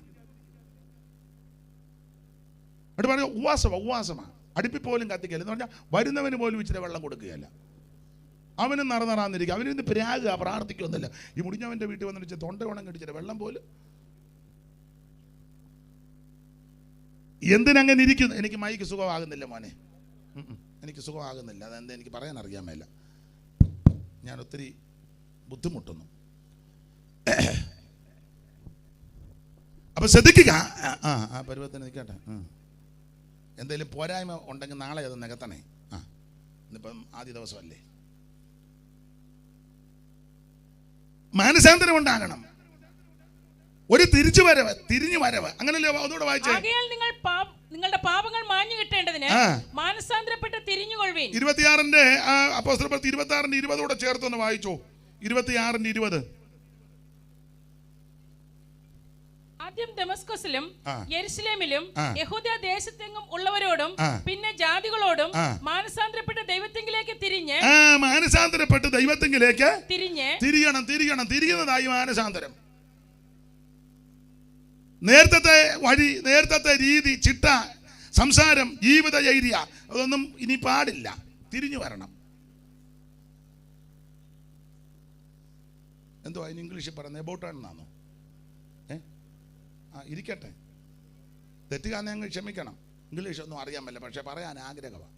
അവിടെ പറയുക ഉപവാസമാ. അടുപ്പിപ്പോലും കത്തിക്കല്ല എന്ന് പറഞ്ഞാൽ വരുന്നവന് പോലും ഇച്ചിരി വെള്ളം കൊടുക്കുകയല്ല. അവനും നടന്നിരിക്കുക. അവനിന്ന് പ്രാകുക, പ്രാർത്ഥിക്കൊന്നുമില്ല. ഈ മുടിഞ്ഞവൻ്റെ വീട്ടിൽ വന്നിട്ട് തൊണ്ട ഉണം കടിച്ചിട്ട് വെള്ളം പോലും. എന്തിനങ്ങനെ ഇരിക്കുന്നു? എനിക്ക് മൈക്ക് സുഖമാകുന്നില്ല മോനെ, എനിക്ക് സുഖമാകുന്നില്ല. അതെന്താ എനിക്ക് പറയാൻ അറിയാൻ മേല. ഞാൻ ഒത്തിരി ബുദ്ധിമുട്ടുന്നു. അപ്പൊ ശ്രദ്ധിക്കുക. പരുവത്തിന് നിൽക്കട്ടെ. എന്തെങ്കിലും പോരായ്മ ഉണ്ടെങ്കിൽ നാളെ അത് നികത്തണേ. ഇന്നിപ്പം ആദ്യ ദിവസമല്ലേ. മാനസാന്തരം ഉണ്ടാകണം, ഒരു തിരിഞ്ഞു വരവ്. അങ്ങനല്ലേ? അതോടെ വായിച്ചേ. നിങ്ങളുടെ പാപങ്ങൾ മാഞ്ഞു കിട്ടേണ്ടതിന് മാനസാന്തരപ്പെട്ട് തിരിഞ്ഞുകൊള്ളുവിൻ. 26-ന്റെ അപ്പോസ്തലപ്രവൃത്തി 26-20 ചേർത്തൊന്ന് വായിച്ചോ. 26-20. ആദ്യം ദമസ്കസിലും യെരുശലേമിലും യഹൂദ ദേശത്തെങ്ങും ഉള്ളവരോടും പിന്നെ ജാതികളോടും മാനസാന്തരപ്പെട്ട് ദൈവത്തിങ്കിലേക്ക് തിരിഞ്ഞ് തിരിയണം. തിരിയുന്നതായി മാനസാന്തരം. നേരത്തെ വഴി, നേരത്തെ രീതി, ചിട്ട, സംസാരം, ജീവിത ചര്യ അതൊന്നും ഇനി പാടില്ല. തിരിഞ്ഞു വരണം. എന്തോ അതിന് ഇംഗ്ലീഷിൽ പറയുന്നത് എബോട്ടാണെന്നാണോ? ഇരിക്കട്ടെ, തെറ്റുകാരനെ ഞങ്ങൾ ക്ഷമിക്കണം. ഇംഗ്ലീഷൊന്നും അറിയാൻ പറ്റില്ല, പക്ഷെ പറയാൻ ആഗ്രഹമാണ്.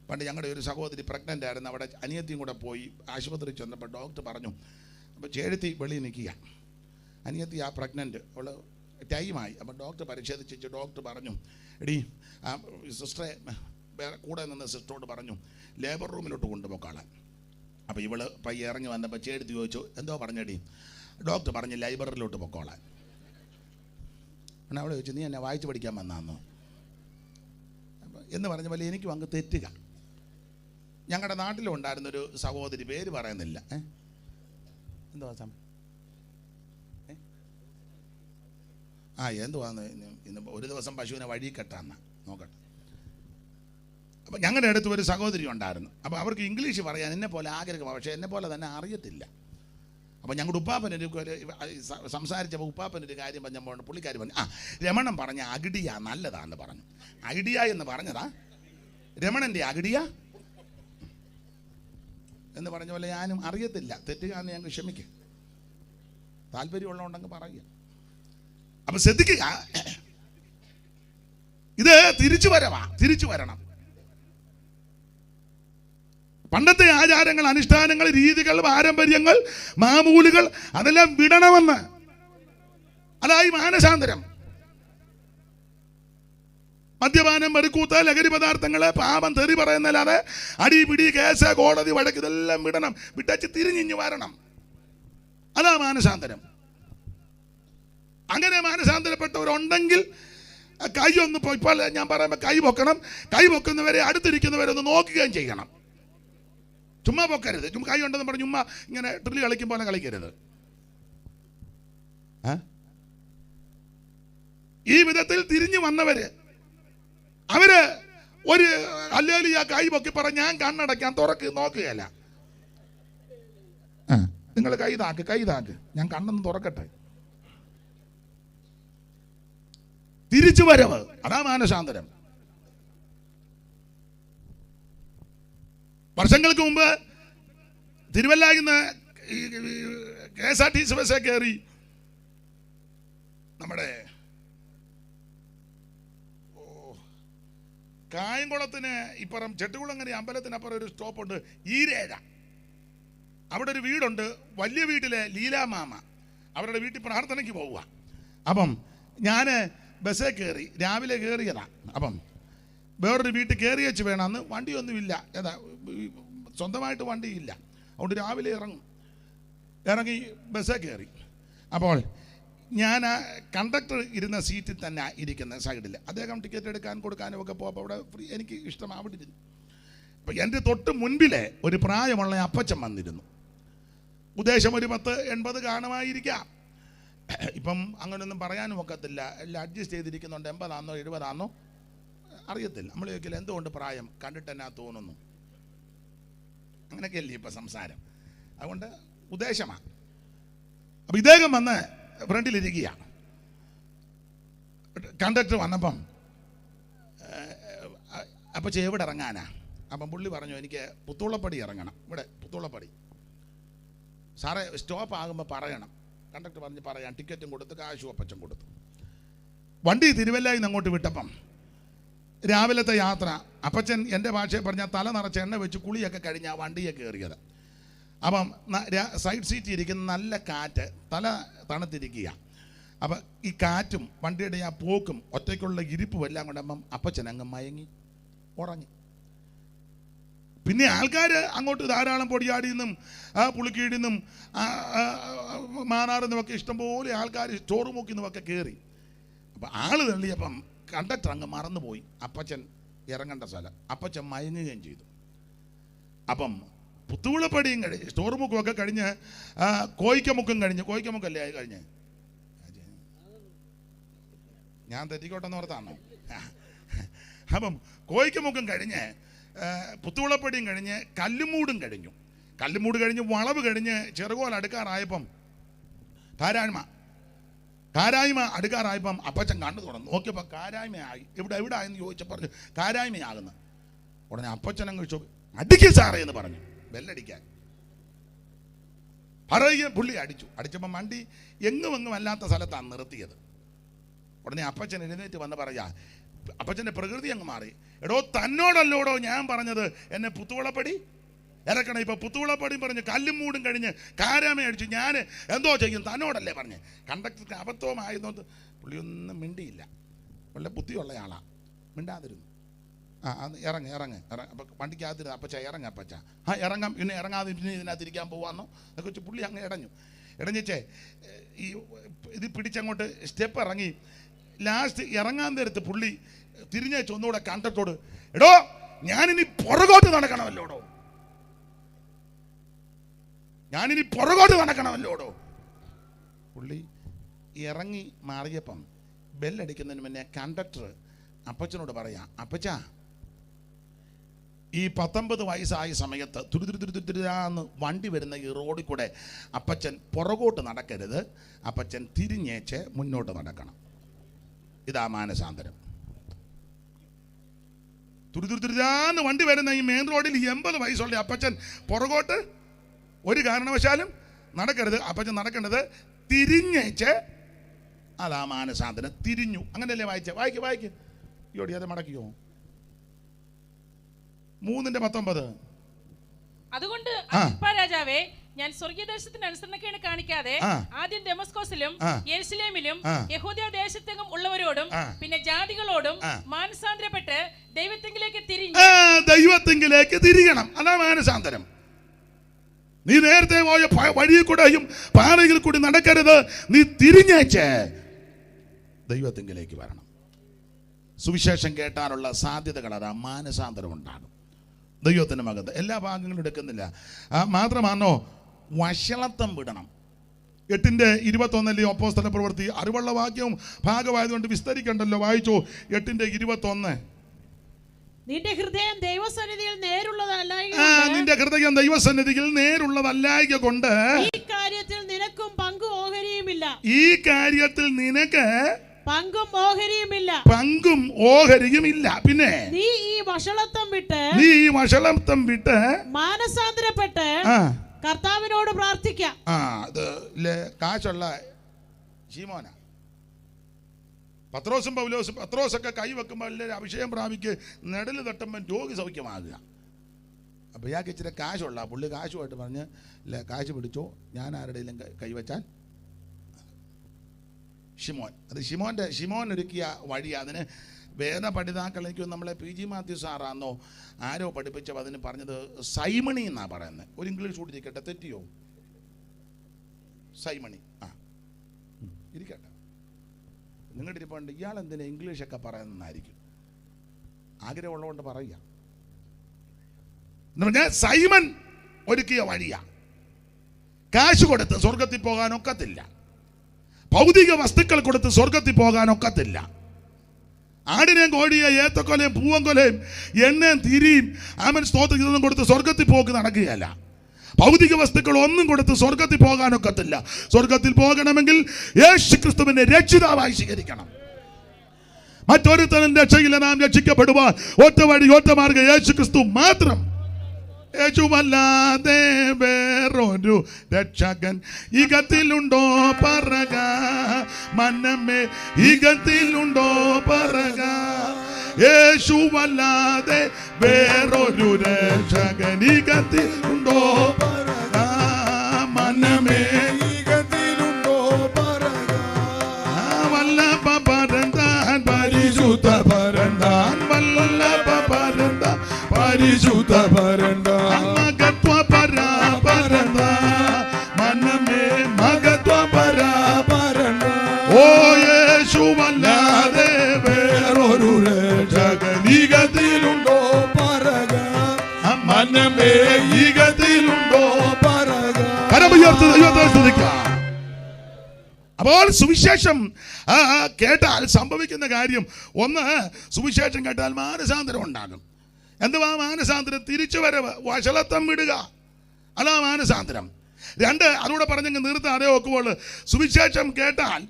പണ്ട് ഞങ്ങളുടെ ഒരു സഹോദരി പ്രഗ്നൻ്റ് ആയിരുന്നു. അവിടെ അനിയത്തിയും കൂടെ പോയി ആശുപത്രിയിൽ ചെന്നപ്പോൾ ഡോക്ടർ പറഞ്ഞു, അപ്പോൾ ചേട്ടത്തി വെളിയിൽ നിൽക്കുക, അനിയത്തി ആ പ്രഗ്നൻ്റ്, അവൾ ടൈമായി. അപ്പോൾ ഡോക്ടർ പരിശോധിച്ച് ഡോക്ടർ പറഞ്ഞു, എടീ സിസ്റ്ററെ കൂടെ നിന്ന് സിസ്റ്ററോട് പറഞ്ഞു ലേബർ റൂമിലോട്ട് കൊണ്ടുപോക്കാളാൻ. അപ്പോൾ ഇവള് പയ്യെ ഇറങ്ങി വന്നപ്പോൾ ചേട്ടത്തി ചോദിച്ചു, എന്തോ പറഞ്ഞെടി? ഡോക്ടർ പറഞ്ഞു ലൈബ്രറിയിലോട്ട് പൊക്കോളാൻ. അവൾ ചോദിച്ചു, നീ എന്നെ വായിച്ച് പഠിക്കാൻ വന്നാന്നോ എന്ന് പറഞ്ഞ പോലെ എനിക്കും അങ്ങ് തെറ്റുക. ഞങ്ങളുടെ നാട്ടിലുണ്ടായിരുന്നൊരു സഹോദരി, പേര് പറയുന്നില്ല, എന്തുവാ സമയം എന്തുവാന്ന് ഇന്ന് ഒരു ദിവസം പശുവിനെ വഴി കെട്ടാന്ന നോക്കട്ടെ. അപ്പം ഞങ്ങളുടെ അടുത്ത് ഒരു സഹോദരി ഉണ്ടായിരുന്നു. അപ്പോൾ അവർക്ക് ഇംഗ്ലീഷ് പറയാൻ എന്നെ പോലെ ആഗ്രഹമാണ്, പക്ഷേ എന്നെ പോലെ തന്നെ അറിയത്തില്ല. അപ്പോൾ ഞങ്ങളുടെ ഉപ്പാപ്പനൊരു സംസാരിച്ചപ്പോൾ ഉപ്പാപ്പനൊരു കാര്യം പറഞ്ഞപ്പോൾ പുള്ളിക്കാരി പറഞ്ഞു, രമണൻ പറഞ്ഞ അഗിഡിയ നല്ലതാന്ന് പറഞ്ഞു. ഐഡിയ എന്ന് പറഞ്ഞതാ രമണൻ്റെ അഗിഡിയ എന്ന് പറഞ്ഞ പോലെ ഞാനും അറിയത്തില്ല, തെറ്റുകാരനെ ഞങ്ങൾ ക്ഷമിക്കും, താല്പര്യമുള്ളതുകൊണ്ടങ്ങ് പറയുക. അപ്പം ശ്രദ്ധിക്കുക, ഇത് തിരിച്ചു വരണം. പണ്ടത്തെ ആചാരങ്ങൾ, അനുഷ്ഠാനങ്ങൾ, രീതികൾ, പാരമ്പര്യങ്ങൾ, മാമൂലുകൾ അതെല്ലാം വിടണമെന്ന്. അതായി മാനസാന്തരം. മദ്യപാനം, വെറുക്കൂത്ത്, ലഹരി പദാർത്ഥങ്ങള്, പാപം, തെറി പറയുന്നല്ലാതെ അടി, പിടി, കേസ്, കോടതി, വഴക്ക് ഇതെല്ലാം വിടണം. വിട്ടച്ച് തിരിഞ്ഞിഞ്ഞു വരണം. അതാ മാനസാന്തരം. അങ്ങനെ മാനസാന്തരപ്പെട്ടവരുണ്ടെങ്കിൽ കൈ ഒന്ന് ഇപ്പോൾ ഞാൻ പറയുമ്പോൾ കൈ പൊക്കണം. കൈ പൊക്കുന്നവരെ അടുത്തിരിക്കുന്നവരെ ഒന്ന് നോക്കുകയും ചെയ്യണം. ചുമ്മാ പൊക്കരുത്. ചുമ്മാ കൈ ഉണ്ടെന്ന് പറഞ്ഞ് ചുമ്മാ ഇങ്ങനെ ഡ്രില്ല് കളിക്കും പോലെ കളിക്കരുത്. ഈ വിധത്തിൽ തിരിഞ്ഞു വന്നവര് അവര് ഒരു ഹല്ലേലൂയ കൈ പൊക്കി പറഞ്ഞ് ഞാൻ കണ്ണടയ്ക്കാൻ നോക്കുകയല്ല. നിങ്ങൾ കൈ താക്ക്, ഞാൻ കണ്ണൊന്ന് തുറക്കട്ടെ. തിരിച്ചു വരവ്, അതാ മാനസാന്തരം. വർഷങ്ങൾക്ക് മുമ്പ് തിരുവല്ലായിന്ന് KSRTC ബസ്സേ കയറി നമ്മുടെ കായംകുളത്തിന് ഇപ്പുറം ചെട്ടുകുളങ്ങര അമ്പലത്തിനപ്പുറം ഒരു സ്റ്റോപ്പുണ്ട്, ഈരേഴ. അവിടെ ഒരു വീടുണ്ട്, വലിയ വീട്ടിലെ ലീലാമാമ. അവരുടെ വീട്ടിൽ പ്രാർത്ഥനയ്ക്ക് പോവുക. അപ്പം ഞാൻ ബസ്സേ കയറി, രാവിലെ കയറിയതാ. അപ്പം വേറൊരു വീട്ടിൽ കയറി വെച്ച് വേണം, അന്ന് വണ്ടിയൊന്നുമില്ല, സ്വന്തമായിട്ട് വണ്ടിയില്ല. അതുകൊണ്ട് രാവിലെ ഇറങ്ങി ബസ്സേ കയറി. അപ്പോൾ ഞാൻ കണ്ടക്ടർ ഇരുന്ന സീറ്റിൽ തന്നെ ഇരിക്കുന്ന സൈഡിൽ, അദ്ദേഹം ടിക്കറ്റ് എടുക്കാൻ കൊടുക്കാനും ഒക്കെ പോകുമ്പോൾ അവിടെ ഫ്രീ, എനിക്ക് ഇഷ്ടം അവിടെ ഇരുന്നു. അപ്പം എൻ്റെ തൊട്ട് മുൻപിലെ ഒരു പ്രായമുള്ള അപ്പച്ചൻ വന്നിരുന്നു. ഉദ്ദേശം ഒരു 10-80 കാണുമായിരിക്കാം. ഇപ്പം അങ്ങനെയൊന്നും പറയാനും ഒക്കത്തില്ല, എല്ലാം അഡ്ജസ്റ്റ് ചെയ്തിരിക്കുന്നുണ്ട്. 80 70 അറിയത്തില്ല. നമ്മൾ ചോദിക്കില്ല എന്തുകൊണ്ട് പ്രായം കണ്ടിട്ട് എന്നാ തോന്നുന്നു, അങ്ങനെയൊക്കെയല്ലേ ഇപ്പം സംസാരം. അതുകൊണ്ട് ഉദ്ദേശമാണ്. അപ്പം ഇദ്ദേഹം വന്ന് ഫ്രണ്ടിലിരിക്കുക. കണ്ടക്ടർ വന്നപ്പം അപ്പം എവിടെ ഇറങ്ങാനാ? അപ്പം പുള്ളി പറഞ്ഞു, എനിക്ക് പുത്തുള്ളപ്പടി ഇറങ്ങണം, ഇവിടെ പുത്തുള്ളപ്പടി. സാറേ സ്റ്റോപ്പ് ആകുമ്പോൾ പറയണം. കണ്ടക്ടർ പറഞ്ഞ് പറയാം. ടിക്കറ്റും കൊടുത്ത് കാശും അപ്പച്ചൻ കൊടുത്തു. വണ്ടി തിരുവല്ലായിൽ നിന്ന് അങ്ങോട്ട് വിട്ടപ്പം രാവിലത്തെ യാത്ര, അപ്പച്ചൻ എൻ്റെ ഭാഷയിൽ പറഞ്ഞാൽ തല നിറച്ച് എണ്ണ വെച്ച് കുളിയൊക്കെ കഴിഞ്ഞ് ആ വണ്ടിയെ കയറിയത്. അപ്പം സൈഡ് സീറ്റ് ഇരിക്കുന്ന നല്ല കാറ്റ്, തല തണുത്തിരിക്കുക. അപ്പം ഈ കാറ്റും വണ്ടിയുടെ ആ പോക്കും ഒറ്റയ്ക്കുള്ള ഇരിപ്പും എല്ലാം കൊണ്ടപ്പം അപ്പച്ചൻ അങ്ങ് മയങ്ങി ഉറങ്ങി. പിന്നെ ആൾക്കാർ അങ്ങോട്ട് ധാരാളം പൊടിയാടിയെന്നും പുളിക്കീടിന്നും മാനാറിന്നുമൊക്കെ ഇഷ്ടംപോലെ ആൾക്കാർ ചോറുമൂക്കിന്നുമൊക്കെ കയറി. അപ്പം ആള് തള്ളിയപ്പം കണ്ടക്ടർ അങ്ങ് മറന്നുപോയി അപ്പച്ചൻ ഇറങ്ങേണ്ട സ്ഥലം. അപ്പച്ചൻ മയങ്ങുകയും ചെയ്തു. അപ്പം പുത്തുവിളപ്പടിയും കഴിഞ്ഞ് സ്റ്റോറുമുക്കുമൊക്കെ കഴിഞ്ഞ് കോയിക്കമുക്കും കോയിക്കമുക്കല്ലേ കഴിഞ്ഞ്, ഞാൻ തെറ്റിക്കോട്ടെന്ന് ഓർത്താണോ? അപ്പം കോയിക്കമുക്കും കഴിഞ്ഞ് പുത്തുവിളപ്പടിയും കഴിഞ്ഞ് കല്ലുമൂടും കഴിഞ്ഞു. കല്ലുമൂട് കഴിഞ്ഞ് വളവ് കഴിഞ്ഞ് ചെറുകോൽ അടുക്കാറായപ്പം പാരാഴ്മ കാരായ്മ അടുക്കാറായപ്പം അപ്പച്ചൻ കണ്ടു തുടങ്ങി. നോക്കിയപ്പോൾ കാരായ്മയായി. എവിടെ ആയെന്ന് ചോദിച്ചാൽ പറഞ്ഞു കാരായ്മയാകുന്നു. ഉടനെ അപ്പച്ചനങ്ങ് അടിക്ക് സാറേ എന്ന് പറഞ്ഞു. ബെല്ലടിക്കാൻ പറയുക പുള്ളി അടിച്ചപ്പോൾ വണ്ടി എങ്ങും അല്ലാത്ത സ്ഥലത്താണ് നിർത്തിയത്. ഉടനെ അപ്പച്ചൻ എഴുന്നേറ്റ് വന്ന് പറയാ, അപ്പച്ചൻ്റെ പ്രകൃതി അങ്ങ് മാറി. എടോ തന്നോടല്ലോടോ ഞാൻ പറഞ്ഞത് എന്നെ പുത്തുവളപ്പടി ഇറക്കണം. ഇപ്പം പുത്തുവളപ്പടി പറഞ്ഞ് കല്ലും മൂടും കഴിഞ്ഞ് കാരാമ അടിച്ചു. ഞാൻ എന്തോ ചെയ്യും, തന്നോടല്ലേ പറഞ്ഞ്. കണ്ടക്ടർക്ക് അബദ്ധമായിരുന്നത് പുള്ളിയൊന്നും മിണ്ടിയില്ല. വളരെ ബുദ്ധിയുള്ള ആളാണ്, മിണ്ടാതിരുന്നു. ഇറങ്ങ് അപ്പം വണ്ടിക്കകത്തിരുന്ന് അപ്പച്ച ഇറങ്ങ അപ്പച്ച. ഇറങ്ങാം. പിന്നെ ഇറങ്ങാതെ പിന്നെ ഇതിനകത്തിരിക്കാൻ പോവാന്നോ എന്നൊക്കെ വെച്ച് പുള്ളി അങ്ങ് ഇടഞ്ഞിച്ചേ ഈ ഇത് പിടിച്ചങ്ങോട്ട് സ്റ്റെപ്പ് ഇറങ്ങി. ലാസ്റ്റ് ഇറങ്ങാൻ നേരത്ത് പുള്ളി തിരിഞ്ഞേച്ച് ഒന്നുകൂടെ കണ്ടക്ടറോട്, എടോ ഞാനിനി പുറകോട്ട് നടക്കണമല്ലോടോ, പുള്ളി ഇറങ്ങി മാറിയപ്പം ബെല്ലടിക്കുന്നതിന് മുന്നേ കണ്ടക്ടർ അപ്പച്ചനോട് പറയാം, അപ്പച്ച ഈ 19 വയസ്സായ സമയത്ത് തുരുതുരുന്ന് വണ്ടി വരുന്ന ഈ റോഡിൽ കൂടെ അപ്പച്ചൻ പുറകോട്ട് നടക്കരുത്, അപ്പച്ചൻ തിരിഞ്ഞേച്ച് മുന്നോട്ട് നടക്കണം. ഇതാ മാനസാന്തരം. തുരുതുരുന്ന് വണ്ടി വരുന്ന ഈ മെയിൻ റോഡിൽ 80 വയസ്സുള്ള അപ്പച്ചൻ പുറകോട്ട് ഒരു കാരണവശാലും നടക്കരുത്. അപ്പച്ചൻ നടക്കേണ്ടത് തിരിഞ്ഞേച്ച്. അതാ മാനസാന്തരം. തിരിഞ്ഞു. അങ്ങനെയല്ലേ വായിക്ക് യോടി അത് മടക്കിയോ? 3:19. അതുകൊണ്ട് രാജാവേ, ഞാൻ സ്വർഗീയദേശത്തിന് അനുസരണക്കേട് കാണിക്കാതെ ആദ്യം ദമസ്കോസിലും യെരുശലേമിലും യഹൂദയ ദേശത്തെങ്ങും ഉള്ളവരോടും പിന്നെ ജാതികളോടും മാനസാന്തരപ്പെട്ട് ദൈവത്തിങ്കിലേക്ക് തിരിയണം. അതാ മാനസാന്തരം. നീ നേരത്തെ പോയ വഴിയിൽ കൂടെയും പാറയിൽ കൂടി നടക്കരുത്. നീ തിരിഞ്ഞേച്ച് ദൈവത്തിങ്കിലേക്ക് വരണം. സുവിശേഷം കേട്ടാനുള്ള സാധ്യതകൾ അതാ മാനസാന്തരം ഉണ്ടാകും. ദൈവത്തിൻ്റെ മകത്ത് എല്ലാ ഭാഗങ്ങളും എടുക്കുന്നില്ല. മാത്രമാണോ വഷളത്വം വിടണം. 8:21 അപ്പോസ്തല പ്രവൃത്തി. അറിവുള്ള വാക്യവും ഭാഗമായതുകൊണ്ട് വിസ്തരിക്കണ്ടല്ലോ, വായിച്ചോ. 8:21. നിന്റെ ഹൃദയം ദൈവസന്നിധിയിൽ നേരുള്ളതല്ലായക കൊണ്ട് ഈ കാര്യത്തിൽ നിനക്കും പങ്കും ഓഹരിയുമില്ല. പങ്കും ഓഹരിയുമില്ല. പിന്നെ നീ ഈ വഷളത്വം വിട്ട് മാനസാന്തരപ്പെട്ട് കർത്താവിനോട് പ്രാർത്ഥിക്കാം. കാശുള്ള ശീമോന പത്രോസൊക്കെ കൈവെക്കുമ്പോൾ എല്ലാവരും അഭിഷേകം പ്രാപിക്ക് നെടല് തട്ടുമ്പോൾ രോഗി സൗഖ്യമാകുക. അപ്പോൾ ഇയാൾക്ക് ഇച്ചിരി കാശുള്ള പുള്ളി കാശുമായിട്ട് പറഞ്ഞ് കാശ് പിടിച്ചോ, ഞാൻ ആരുടെയും കൈവച്ചാൽ. ഷിമോൻ ഒരുക്കിയ വഴി. അതിന് വേദ പഠിതാക്കൾ, എനിക്ക് നമ്മളെ PG മാത്യു സാറാന്നോ ആരോ പഠിപ്പിച്ചപ്പോൾ അതിന് പറഞ്ഞത് സൈമണി എന്നാണ് പറയുന്നത്. ഒരു ഇംഗ്ലീഷ് കൂടി ഇരിക്കട്ടെ, തെറ്റിയോ? സൈമണി. ഇരിക്കട്ടെ. നിങ്ങളുടെ ഇരിപ്പുണ്ട് ഇയാൾ എന്തിനാ ഇംഗ്ലീഷൊക്കെ പറയുന്നതായിരിക്കും. ആഗ്രഹമുള്ളതുകൊണ്ട് പറയുക. സൈമൺ ഒരുക്കിയ വഴിയാ. കാശ് കൊടുത്ത് സ്വർഗത്തിൽ പോകാനൊക്കത്തില്ല. ഭൗതിക വസ്തുക്കൾ കൊടുത്ത് സ്വർഗത്തിൽ പോകാനൊക്കത്തില്ല. ആടിനെയും കോഴിയെയും ഏത്തക്കൊലയും പൂവൻകൊലയും എണ്ണയും തിരിയും സ്തോത്രം ഇതൊന്നും കൊടുത്ത് സ്വർഗത്തിൽ പോക്ക് നടക്കുകയല്ല. ഭൗതിക വസ്തുക്കൾ ഒന്നും കൊടുത്ത് സ്വർഗത്തിൽ പോകാനൊക്കത്തില്ല. സ്വർഗത്തിൽ പോകണമെങ്കിൽ യേശുക്രിസ്തുവിനെ രക്ഷിതാവായി സ്വീകരിക്കണം. മറ്റൊരുത്തനും രക്ഷയില്ല. നാം രക്ഷിക്കപ്പെടുവാൻ ഒറ്റ വഴി, ഒറ്റ മാർഗ്ഗം യേശുക്രിസ്തു മാത്രം. യേശുവല്ലാതെ വേറൊരു രക്ഷകൻ ഇകത്തിലുണ്ടോ പറക മനമേ, ഇകത്തിലുണ്ടോ പറക. യേശുവല്ലാതെ വേറൊരു രക്ഷകൻ ഇകത്തിലുണ്ടോ പറക മനമേ, ഇകത്തിലുണ്ടോ പറക. വല്ലഭ പരന്താൻ പരിശുദ്ധ പരന്താൻ, വല്ലഭ പരന്താൻ പരിശുദ്ധ പരന്താൻ, മകത്വ പരാപരന്ത മനമേ, മകത്വ പരാപരന്ത. ഓ യേശുവല്ലാതെ വേറൊരു രക്ഷകൻ ഇകത്തിലുണ്ടോ പറക മനമേ, ഇകത്തിലുണ്ടോ പറക. കരമുയർത്തി ദൈവത്തെ സ്തുതിക്കാം. അപ്പോൾ സുവിശേഷം കേട്ടാൽ സംഭവിക്കുന്ന കാര്യം ഒന്ന്, സുവിശേഷം കേട്ടാൽ മാനസാന്തരം ഉണ്ടാകും. എന്തുവാ മാനസാന്തരം? തിരിച്ചു വരവ്, വഷളത്വം വിടുക. അതാ മാനസാന്തരം. രണ്ട്, അതുകൂടെ പറഞ്ഞങ്ങ് നിർത്താൻ അതേ ഒക്കുമ്പോൾ സുവിശേഷം കേട്ടാൽ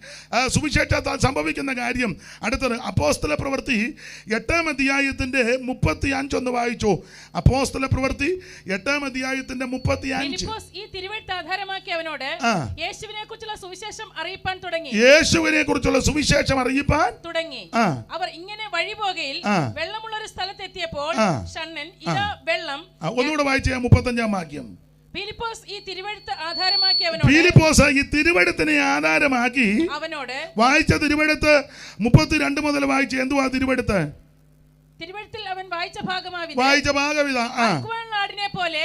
സുവിശേഷത്താൽ സംഭവിക്കുന്ന കാര്യം. അടുത്തത് അപ്പോസ്തല പ്രവൃത്തി 8-ാം അധ്യായത്തിന്റെ 35 ഒന്ന് വായിച്ചു. അപ്പോസ്തല പ്രവൃത്തി 8-ാം അധ്യായത്തിന്റെ 35. ഈ തിരുവെഴുത്ത് ആധാരമാക്കി അവനോട് യേശുവിനെ കുറിച്ചുള്ള സുവിശേഷം അറിയിപ്പാൻ തുടങ്ങി. യേശുവിനെ കുറിച്ചുള്ള സുവിശേഷം അറിയിപ്പാൻ തുടങ്ങി. അവർ ഇങ്ങനെ വഴിപോകയിൽ വെള്ളമുള്ള ഒരു സ്ഥലത്ത് എത്തിയപ്പോൾ ഷണ്ണൻ ഇതാ വെള്ളം. ഒന്നുകൂടെ വായിച്ച 35-ാം വാക്യം. ഫിലിപ്പോസ് ഈ തിരുവെഴുത്ത് ആധാരമാക്കി അവനോട്, ഫിലിപ്പോസ് ഈ തിരുവെഴുത്തിനെ ആധാരമാക്കി അവനോട് വായിച്ച തിരുവെഴുത്ത് 32 മുതൽ വായിച്ച എന്തുവാ തിരുവെഴുത്ത്? തിരുവെഴുത്തിൽ അവൻ വായിച്ച ഭാഗമാവിത്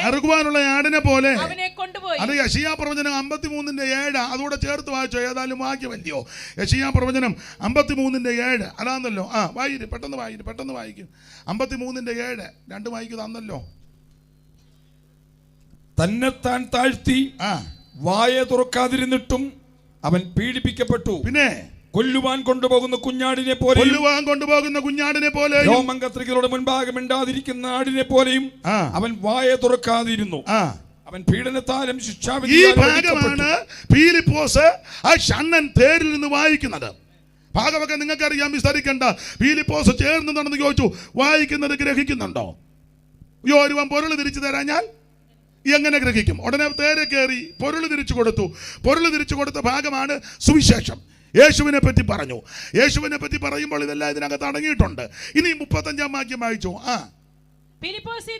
അറുക്കുവാനുള്ള ആടിനെ പോലെ അവനെ കൊണ്ടുപോയി. അത് യെശയ്യാ പ്രവചനം 53:7 അതുകൂടെ ചേർത്ത് വായിച്ചോ. ഏതായാലും വാക്യമല്ലയോ യെശയ്യാ പ്രവചനം 53:7 അതാന്നല്ലോ. വായിര് പെട്ടെന്ന് വായിക്കും. 53:7 2 വായിക്കുക തന്നല്ലോ. തന്നെത്താൻ താഴ്ത്തി വായ തുറക്കാതിരുന്നിട്ടും അവൻ പീഡിപ്പിക്കപ്പെട്ടു. പിന്നെ കൊല്ലുവാൻ കൊണ്ടുപോകുന്ന കുഞ്ഞാടിനെ പോലെ രോമം കത്രികളുടെ മുൻപാകെ മിണ്ടാതിരിക്കുന്ന ആടിനെ പോലെയും അവൻ വായ തുറക്കാതിരുന്നു. അവൻ പീഡനത്താലും ശിക്ഷാവിധി. ഈ ഭാഗമാണ് ഫിലിപ്പോസ് ആ ഷണ്ണൻ തേരിൽ നിന്ന് വായിക്കുന്നത്. ഭാഗമൊക്കെ നിങ്ങൾക്കറിയാം, വിസ്തരിക്കണ്ട. ഫിലിപ്പോസ് ചേർന്ന് നടന്ന് ചോദിച്ചു, വായിക്കുന്നത് ഗ്രഹിക്കുന്നുണ്ടോ? ഒരുവൻ പൊരുൾ തിരിച്ചു തരാഞ്ഞാൽ എങ്ങനെ ഗ്രഹിക്കും? ഉടനെ തേരെ കയറി പൊരുൾ തിരിച്ചു കൊടുത്തു. പൊരുൾ തിരിച്ചു കൊടുത്ത ഭാഗമാണ് സുവിശേഷം. യേശുവിനെ പറ്റി പറഞ്ഞു. യേശുവിനെ പറ്റി പറയുമ്പോൾ ഇതെല്ലാം ഇതിനകത്ത് അടങ്ങിയിട്ടുണ്ട്. ഇനി 35-ാം വാക്യം വായിച്ചു. ഫിലിപ്പോസ് ഈ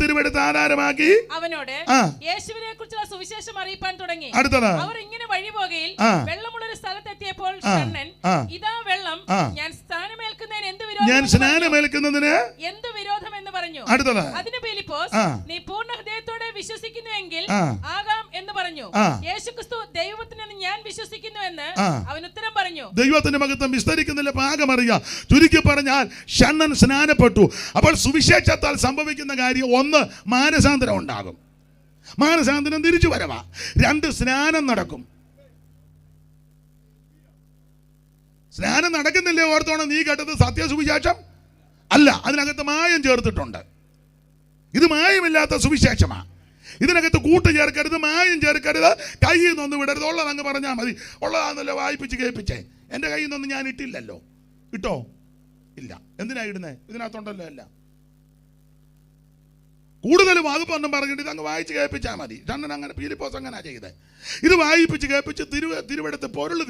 തിരുവെഴുത്ത് ആധാരമാക്കി അവനോട് യേശുവിനെ കുറിച്ചുള്ള സുവിശേഷം അറിയിപ്പാൻ തുടങ്ങി. അടുത്തത് അവർ ഇങ്ങനെ വഴിപോകയിൽ വെള്ളമുള്ള ഒരു സ്ഥലത്ത് എത്തിയപ്പോൾ ഷണ്ണൻ ഇതാ വെള്ളം, ഞാൻ സ്നാനമേൽക്കുന്നതിന് എന്ത് വിരോധം എന്ന് പറഞ്ഞു. അടുത്തത് അതിന് ഫിലിപ്പോസ് നീ പൂർണ്ണ ഹൃദയത്തോടെ വിശ്വസിക്കുന്നുവെങ്കിൽ ആകാം എന്ന് പറഞ്ഞു. യേശുക്രിസ്തു ദൈവത്തിനെന്ന് ഞാൻ വിശ്വസിക്കുന്നു എന്ന് അവൻ ഉത്തരം പറഞ്ഞു. ദൈവത്തിന്റെ മഹത്വം വിസ്തരിക്കുന്നില്ല, ഭാഗം അറിയാം. ചുരുക്കി പറഞ്ഞാൽ ഷണ്ണൻ സ്നാനപ്പെട്ടു. അപ്പോൾ സുവിശേഷത്താൽ സംഭവിക്കുന്ന കാര്യം 1 മാനസാന്തരം ഉണ്ടാകും. മാനസാന്തരം തിരിച്ചു വരവാ. 2 സ്നാനം നടക്കും. സ്നാനം നടക്കുന്നില്ലേ ഓർത്തോണം. നീ കേട്ടത് സത്യസുവിശേഷം അല്ല, അതിനകത്ത് മായം ചേർത്തിട്ടുണ്ട്. ഇത് മായമില്ലാത്ത സുവിശേഷമാണ്. ഇതിനകത്ത് കൂട്ട് ചേർക്കരുത്, മായം ചേർക്കരുത്, കയ്യിൽ നിന്നൊന്നും വിടരുത്. ഉള്ളതങ്ങ് പറഞ്ഞാൽ മതി. ഉള്ളതാന്നല്ലോ വായിപ്പിച്ച് കേൾപ്പിച്ചേ. എൻ്റെ കയ്യിൽ നിന്നൊന്നും ഞാൻ ഇട്ടില്ലല്ലോ. ഇട്ടോ? ഇല്ല. എന്തിനാ ഇടുന്നേ? ഇതിനകത്തുണ്ടല്ലോ എല്ലാം. കൂടുതൽ വകുപ്പൊന്നും പറഞ്ഞിട്ട് ഇതങ്ങ് വായിച്ച് കേൾപ്പിച്ചാൽ മതി. ഷണ്ണൻ അങ്ങനെ, ഫിലിപ്പോസ് അങ്ങനെ ചെയ്തേ. ഇത് വായിപ്പിച്ച് കേൾപ്പിച്ച് തിരുവെടുത്ത് പൊരുൾ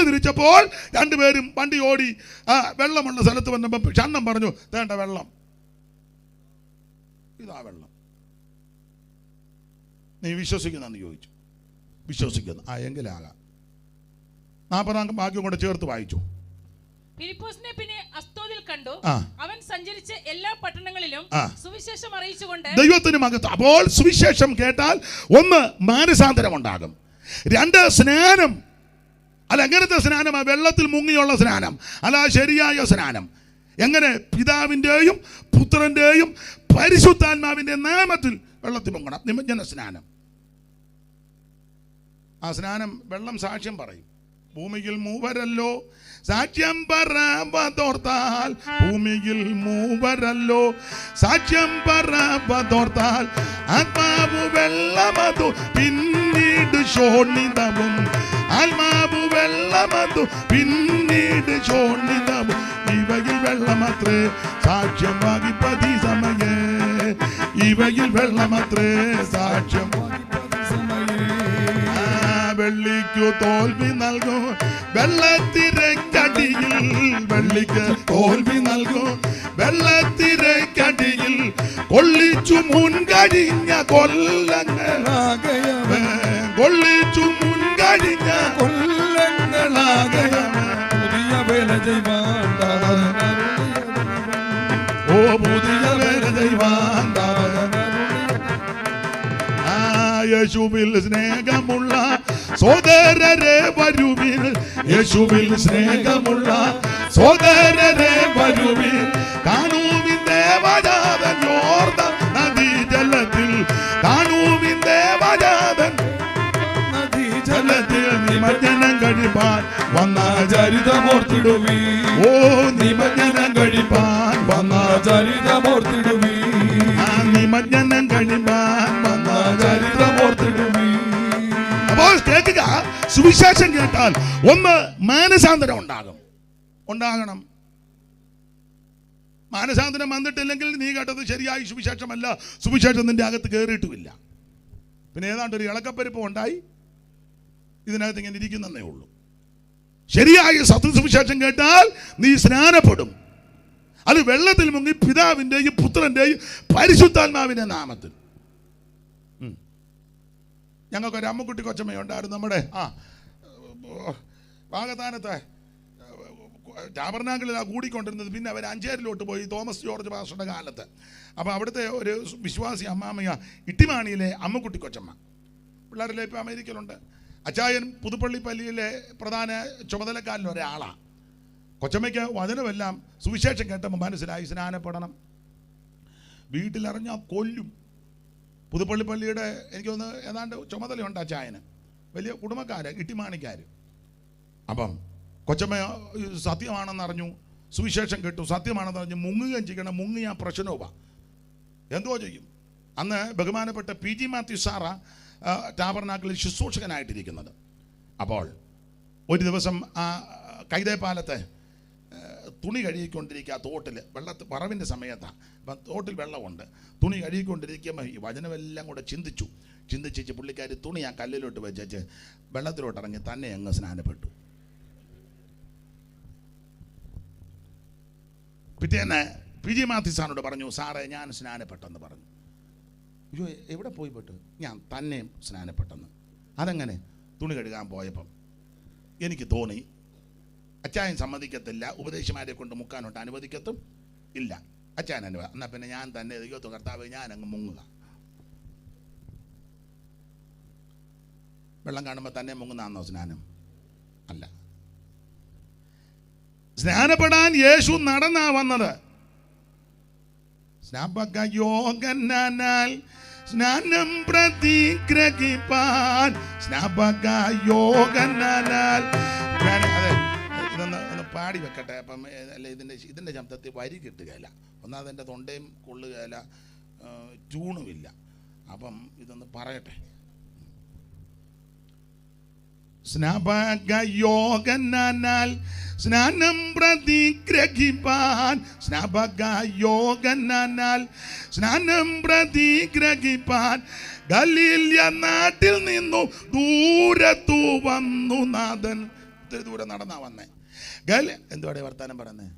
തിരിച്ചപ്പോൾ 2 പേരും വണ്ടി ഓടി വെള്ളമുള്ള സ്ഥലത്ത് വന്നപ്പോൾ ഷണ്ണൻ പറഞ്ഞു, വേണ്ട വെള്ളം, ഇതാ വെള്ളം, നീ വിശ്വസിക്കുന്നെന്ന് ചോദിച്ചു. വിശ്വസിക്കുന്നു. എങ്കിലാകാം. 40-ാം വാക്യം കൂടെ ചേർത്ത് വായിച്ചു. ഫിലിപ്പോസിനെ പിന്നെ അസ്തോദിൽ കണ്ടു. അവൻ സഞ്ചരിച്ച എല്ലാ പട്ടണങ്ങളിലും സുവിശേഷം അറിയിച്ചുകൊണ്ട് ദൈവത്തിന് മഹത്വം. അപ്പോൾ സുവിശേഷം കേട്ടാൽ 1 മാനസാന്തരം ഉണ്ടാകും. 2 സ്നാനം. അല്ല, എങ്ങനത്തെ സ്നാനമാ? വെള്ളത്തിൽ മുങ്ങിയുള്ള സ്നാനം അല്ല, ശരിയായ സ്നാനം. എങ്ങനെ? പിതാവിൻ്റെയും പുത്രൻ്റെയും പരിശുദ്ധാത്മാവിൻ്റെ നാമത്തിൽ വെള്ളത്തിൽ മുങ്ങണം. നിമജ്ജന സ്നാനം. ആ സ്നാനം വെള്ളം സാക്ഷ്യം പറയും. ഭൂമിയിൽ മൂവരല്ലോ സാക്ഷ്യം പറവതോർത്താൽ, ഭൂമിയിൽ മൂവരല്ലോ സാക്ഷ്യം പറവതോർത്താൽ, ആത്മാവു വെള്ളമതു പിന്നീട് ശോണിതവും, ആത്മാവു വെള്ളമതു പിന്നീട് ശോണിതവും, ഇവയിൽ വെള്ളമത്രേ സാക്ഷ്യം വാങ്ങിപ്പതി സമയേ, ഇവയിൽ വെള്ളമത്രേ സാക്ഷ്യം. വെള്ളിക്കു തോൽവി നൽകും വെള്ളത്തിരക്കടിയിൽ, വെള്ളിക്ക് തോൽവി നൽകും വെള്ളത്തിരക്കടിയിൽ, കൊള്ളിച്ചു മുൻകഴിഞ്ഞ കൊല്ലങ്ങളാകയമേ, കൊള്ളിച്ചു മുൻകഴിഞ്ഞ കൊല്ലങ്ങളാകയമേ, പുതിയ വേല ചെയ്വാൻ, ഓ പുതിയ വേല ചെയ്വാൻ. യേശുവിൽ സ്നേഹമുള്ള സോദരരെ വരുവിൻ, യേശുവിൽ സ്നേഹമുള്ള സോദരരെ വരുവിൻ, കാണുവിൻ ദേവജാതൻ യോർദാൻ നദീജലത്തിൽ, കാണുവിൻ ദേവജാതൻ നദീജലത്തിൽ, നിമജ്ജനം കഴിപ്പാൻ വന്ന ചരിതമോർത്തിടുവീ, ഓ നിമജ്ജനം കഴിപ്പാൻ വന്ന ചരിതമോർത്തിടുവീ, നിമജ്ജനം കഴിപ്പാൻ വന്ന സുവിശേഷം കേട്ടാൽ ഒന്ന് മാനസാന്തരം ഉണ്ടാകണം. മാനസാന്തരം വന്നിട്ടില്ലെങ്കിൽ നീ കേട്ടത് ശരിയായി സുവിശേഷമല്ല, സുവിശേഷം നിന്റെ അകത്ത് കയറിയിട്ടുമില്ല. പിന്നെ ഏതാണ്ട് ഒരു ഇളക്കപ്പരിപ്പ് ഉണ്ടായി ഇതിനകത്ത് ഇങ്ങനെ ഇരിക്കുന്നേ ഉള്ളൂ. ശരിയായ സത്യസുവിശേഷം കേട്ടാൽ നീ സ്നാനപ്പെടും. അത് വെള്ളത്തിൽ മുങ്ങി പിതാവിൻ്റെയും പുത്രൻ്റെയും പരിശുദ്ധാത്മാവിൻ്റെ നാമത്തിൽ. ഞങ്ങൾക്കൊരു അമ്മക്കുട്ടി കൊച്ചമ്മയുണ്ടായിരുന്നു നമ്മുടെ വാഗത്താനത്തെ ടാബർനാക്കിൽ കൂടിക്കൊണ്ടിരുന്നത്. പിന്നെ അവർ അഞ്ചേരിലോട്ട് പോയി തോമസ് ജോർജ് പാസ്റ്ററുടെ കാലത്ത്. അപ്പോൾ അവിടുത്തെ ഒരു വിശ്വാസി അമ്മാമ്മയ ഇട്ടിമാണിയിലെ അമ്മക്കുട്ടി കൊച്ചമ്മ. പിള്ളേരിലെ ഇപ്പോൾ അമേരിക്കയിലുണ്ട്. അച്ചായൻ പുതുപ്പള്ളി പള്ളിയിലെ പ്രധാന ചുമതലക്കാരിൽ ഒരാളാണ്. കൊച്ചമ്മയ്ക്ക് വചനമെല്ലാം സുവിശേഷം കേട്ടപ്പോൾ മനസ്സിലായി സ്നാനപ്പെടണം. വീട്ടിലിറങ്ങാൽ കൊല്ലും. പുതുപ്പള്ളി പള്ളിയുടെ എനിക്കൊന്ന് ഏതാണ്ട് ചുമതലയുണ്ട് അച്ചായന്, വലിയ കുടുംബക്കാർ ഇട്ടിമാണിക്കാർ. അപ്പം കൊച്ചമ്മ സത്യമാണെന്നറിഞ്ഞു, സുവിശേഷം കേട്ടു, സത്യമാണെന്ന് അറിഞ്ഞു മുങ്ങുകയും ചെയ്യണം. മുങ്ങിയ പ്രശ്നവുമാണ്. എന്തോ ചെയ്യും? അന്ന് ബഹുമാനപ്പെട്ട PG മാത്യു സാറ ടാബർനാക്കിളിൽ ശുശ്രൂഷകനായിട്ടിരിക്കുന്നത്. അപ്പോൾ ഒരു ദിവസം ആ കൈതേപ്പാലത്തെ തുണി കഴുകിക്കൊണ്ടിരിക്കുക തോട്ടിൽ, വറവിൻ്റെ സമയത്താണ്. അപ്പം തോട്ടിൽ വെള്ളമുണ്ട്. തുണി കഴുകിക്കൊണ്ടിരിക്കുമ്പോൾ ഈ വചനമെല്ലാം കൂടെ ചിന്തിച്ച് പുള്ളിക്കാർ തുണി ആ കല്ലിലോട്ട് വെച്ച് വെള്ളത്തിലോട്ട് ഇറങ്ങി തന്നെ അങ്ങ് സ്നാനപ്പെട്ടു. പിറ്റേന്ന് PG മാത്യു സാറിനോട് പറഞ്ഞു, സാറേ ഞാൻ സ്നാനപ്പെട്ടെന്ന് പറഞ്ഞു. അയ്യോ എവിടെ പോയി പെട്ടു? ഞാൻ തന്നെ സ്നാനപ്പെട്ടെന്ന്. അതെങ്ങനെ? തുണി കഴുകാൻ പോയപ്പം എനിക്ക് തോന്നി അച്ചായൻ സമ്മതിക്കത്തില്ല, ഉപദേശിമാരെ കൊണ്ട് മുക്കാനോട്ട് അനുവദിക്കത്തും ഇല്ല. അച്ചായൻ എന്നാൽ പിന്നെ ഞാൻ തന്നെ ദൈവത്വ കർത്താവ് ഞാൻ അങ്ങ് മുങ്ങുക. വെള്ളം കാണുമ്പോൾ തന്നെ മുങ്ങുന്നാന്നോ സ്നാനം? അല്ല. സ്നാനപ്പെടാൻ യേശു നടന്നാ വന്നത്. സ്നാനം പ്രതിഗ്രഹിപ്പാൻ ഇതൊന്ന് പാടി വെക്കട്ടെ. അപ്പം അല്ല ഇതിൻ്റെ ശബ്ദത്തിൽ വരി കിട്ടുകയില്ല. ഒന്നാമത് എൻ്റെ തൊണ്ടയും കൊള്ളുകയില്ല, ട്യൂണുമില്ല. അപ്പം ഇതൊന്ന് പറയട്ടെ. സ്നാപകയോഗനാൽ സ്നാനം പ്രതിഗ്രഹിപ്പാൻ, സ്നാപകയോഗനാൽ സ്നാനം പ്രതിഗ്രഹിപ്പാൻ ഗലീല്യ നാട്ടിൽ നിന്നു ദൂരത്തു വന്നു നാഥൻ. ഇത്തിരി ദൂരം നടന്നാ വന്നേ. എന്തുവാടെ വർത്താനം പറഞ്ഞേ?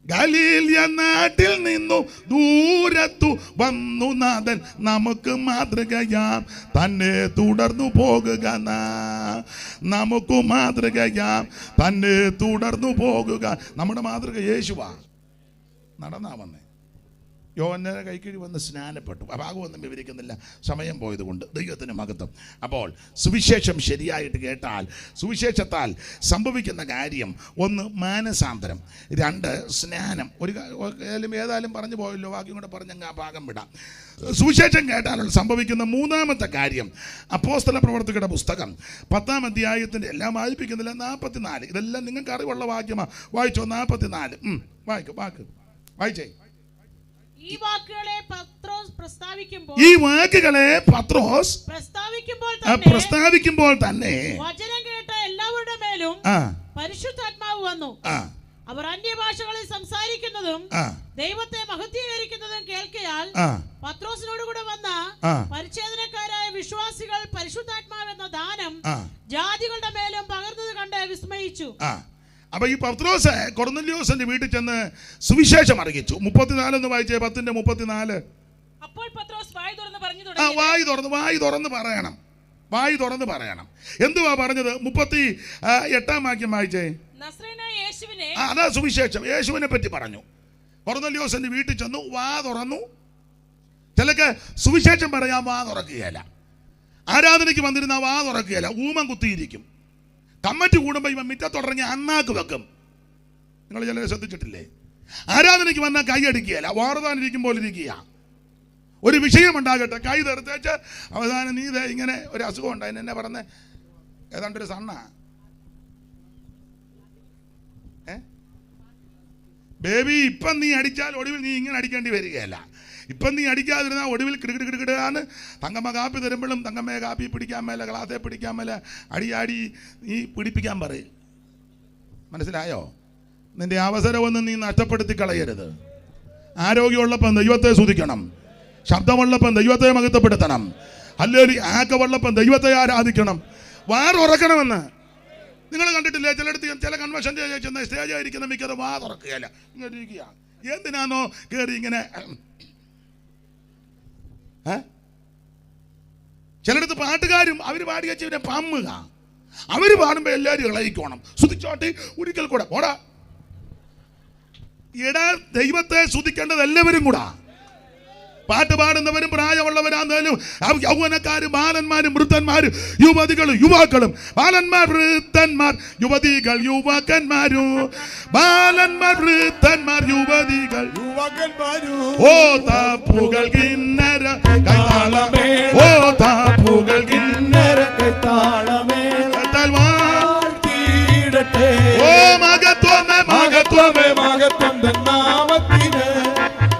ഗലീല്യ നാട്ടിൽ നിന്നു ദൂരത്തു വന്നു നാഥൻ, നമുക്ക് മാതൃകയാം തന്നെ തുടർന്നു പോകുക. നമുക്ക് മാതൃകയാം തന്നെ തുടർന്നു പോകുക. നമ്മുടെ മാതൃക യേശുവാ. നടന്നാ വന്നേ. യോഹന്നാന്റെ കൈക്കീഴ് വന്ന് സ്നാനപ്പെട്ടു. ഭാഗമൊന്നും വിവരിക്കുന്നില്ല, സമയം പോയതുകൊണ്ട്. ദൈവത്തിന് മഹത്വം. അപ്പോൾ സുവിശേഷം ശരിയായിട്ട് കേട്ടാൽ സുവിശേഷത്താൽ സംഭവിക്കുന്ന കാര്യം ഒന്ന് മാനസാന്തരം, രണ്ട് സ്നാനം. ഏതായാലും പറഞ്ഞു പോയല്ലോ, ബാക്കി കൂടെ പറഞ്ഞങ്ങ് ആ ഭാഗം വിടാം. സുവിശേഷം കേട്ടാലുള്ള സംഭവിക്കുന്ന മൂന്നാമത്തെ കാര്യം അപ്പോസ്തല പ്രവർത്തകരുടെ പുസ്തകം 10-ാം അധ്യായത്തിൻ്റെ എല്ലാം വായിപ്പിക്കുന്നില്ല, 44. ഇതെല്ലാം നിങ്ങൾക്ക് അറിവുള്ള വാക്യമാണ്. വായിച്ചോ 44. വായിച്ചേ. ഈ വാക്കുകളെ പത്രോസ് പ്രസ്താവിക്കുമ്പോൾ തന്നെ വചനം കേട്ട എല്ലാവരുടെ മേലും പരിശുദ്ധാത്മാവ് വന്നു. അവർ അന്യഭാഷകളിൽ സംസാരിക്കുന്നതും ദൈവത്തെ മഹത്വീകരിക്കുന്നതും കേൾക്കയാൽ പത്രോസിനോട് കൂടെ വന്ന പരിച്ഛേദനക്കാരായ വിശ്വാസികൾ പരിശുദ്ധാത്മാവെന്ന ദാനം ജാതികളുടെ മേലും പകർന്നത് കണ്ട് വിസ്മയിച്ചു. അപ്പൊ ഈ പത്രോസ് കൊർന്നല്യോസിന്റെ വീട്ടിൽ ചെന്ന് സുവിശേഷം അറിയിച്ചു. 34 എന്ന് വായിച്ചേ, 10:34. അപ്പോൾ പത്രോസ് വായി തുറന്ന് പറയണം. എന്തുവാ പറഞ്ഞത്? 38-ാം വാക്യം വായിച്ചേ. നസ്രയനായ യേശുവിനെ, അതാ സുവിശേഷം. യേശുവിനെ പറ്റി പറഞ്ഞു. കൊർന്നല്യോസിന്റെ വീട്ടിൽ ചെന്നു, വാ തുറന്നു. ചിലക്ക് സുവിശേഷം പറയാൻ വാ തുറക്കുകയല്ല. ആരാധനയ്ക്ക് വന്നിരുന്ന വാ തുറക്കുകയല്ല, ഊമം കുത്തിയിരിക്കും. കമ്മറ്റി കൂടുമ്പോൾ ഇവൻ മിറ്റത്തുടങ്ങി അണ്ണാക്ക് വെക്കും. നിങ്ങൾ ചിലരെ ശ്രദ്ധിച്ചിട്ടില്ലേ? ആരാധനയ്ക്ക് വന്നാൽ കൈ അടിക്കുകയല്ല, വാർത്താനിരിക്കും പോലെ ഇരിക്കുക. ഒരു വിഷയമുണ്ടാകട്ടെ, കൈ തെറുത്തേച്ച് അവസാനം നീ ഇങ്ങനെ ഒരു അസുഖം ഉണ്ടായി എന്നെ പറഞ്ഞ് ഏതാണ്ടൊരു സണ്ണ ബേബി, ഇപ്പം നീ അടിച്ചാൽ ഒടുവിൽ നീ ഇങ്ങനെ അടിക്കേണ്ടി വരികയല്ല. ഇപ്പം നീ അടിക്കാതിരുന്ന ഒടുവിൽ കിടുകിടുകിടുകിടാന്ന് തങ്കമ്മ കാപ്പി തരുമ്പോഴും തങ്കമ്മയെ കാപ്പി പിടിക്കാൻ മേലെ ഗ്ലാസെ പിടിക്കാൻ മേലെ അടിയാടി നീ പിടിപ്പിക്കാൻ പറയും. മനസ്സിലായോ? നിന്റെ അവസരമൊന്നും നീ നഷ്ടപ്പെടുത്തി കളയരുത്. ആരോഗ്യമുള്ളപ്പം ദൈവത്തെ സ്തുതിക്കണം, ശബ്ദമുള്ളപ്പം ദൈവത്തെ മഹത്വപ്പെടുത്തണം, അല്ലെങ്കിൽ ആക്കമുള്ളപ്പം ദൈവത്തെ ആരാധിക്കണം, വാറുറക്കണമെന്ന്. നിങ്ങൾ കണ്ടിട്ടില്ലേ ചിലയിടത്ത് ചില കൺവെൻഷൻ ചെന്ന സ്റ്റേജായിരിക്കുന്ന മിക്കത് വാ തുറക്കുകയല്ല, ഇങ്ങനെ ഇരിക്കുക. എന്തിനാണോ കയറി ഇങ്ങനെ? ചിലയിടത്ത് പാട്ടുകാരും അവർ പാടി വെച്ചവരെ പമ്മുക, അവർ പാടുമ്പോൾ എല്ലാവരും ഇളയിക്കോണം. സ്തുതിച്ചോട്ടി ഒരിക്കൽ കൂടെ പോടാ. ഇടാ, ദൈവത്തെ സ്തുതിക്കേണ്ടത് എല്ലാവരും കൂടാ. പാട്ട് പാടുന്നവരും പ്രായമുള്ളവരാണെങ്കിലും യൗവനക്കാരും ബാലന്മാരും വൃദ്ധന്മാരും യുവതികളും യുവാക്കളും, ബാലന്മാർ വൃദ്ധന്മാർ യുവതികൾ യുവാക്കന്മാരും, ബാലന്മാർ വൃദ്ധന്മാർ യുവതികൾ യുവാക്കന്മാരും. ഓ താപ്പുകൾ കിന്നര കൈതാളമേ, ഓ താപ്പുകൾ കിന്നര കൈതാളമേ, ഓ മഹത്വമേ മഹത്വമേ മഹത്വം തന്നാമത്തിന്,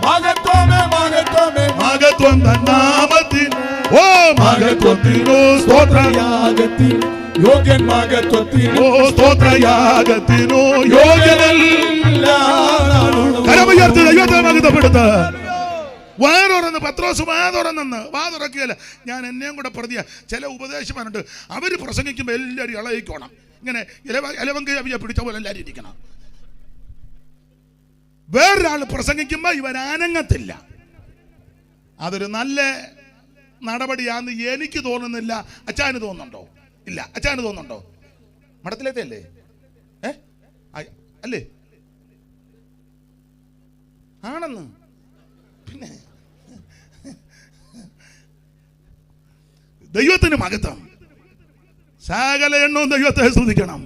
മഹത്വമേ മഹത്വമേ മഹത്വം തന്നാമത്തിന്, ഓ മഹത്വത്തിനോ സ്തോത്രയാഗത്തിൽ യോഗ്യൻ, മഹത്വത്തിനോ സ്തോത്രയാഗത്തിനോ യോഗ്യനല്ല. കരമുയർത്തി ദൈവത്തെ മഹത്വപ്പെടുത്ത. വാതുറന്ന് പത്രോസ് വാതുറക്കിയല്ല. ഞാൻ എന്നെയും കൂടെ പ്രതിയ ചില ഉപദേശമാരുണ്ട്, അവർ പ്രസംഗിക്കുമ്പോൾ എല്ലാവരും ഇളയിക്കോണം. ഇങ്ങനെ ഇലവങ്കയെ പിടിച്ച പോലെ എല്ലാവരും ഇരിക്കണം. വേറൊരാൾ പ്രസംഗിക്കുമ്പോൾ ഇവർ അനങ്ങത്തില്ല. അതൊരു നല്ല നടപടിയാണെന്ന് എനിക്ക് തോന്നുന്നില്ല. അച്ചാന് തോന്നുന്നുണ്ടോ? ഇല്ല. അച്ചാന് തോന്നുന്നുണ്ടോ? മഠത്തിലത്തെ അല്ലേ? അല്ലേ? ആണെന്ന്. പിന്നെ ദൈവത്തിന് മഹത്വം. സകല എണ്ണവും ദൈവത്തെ സ്തുതിക്കണം.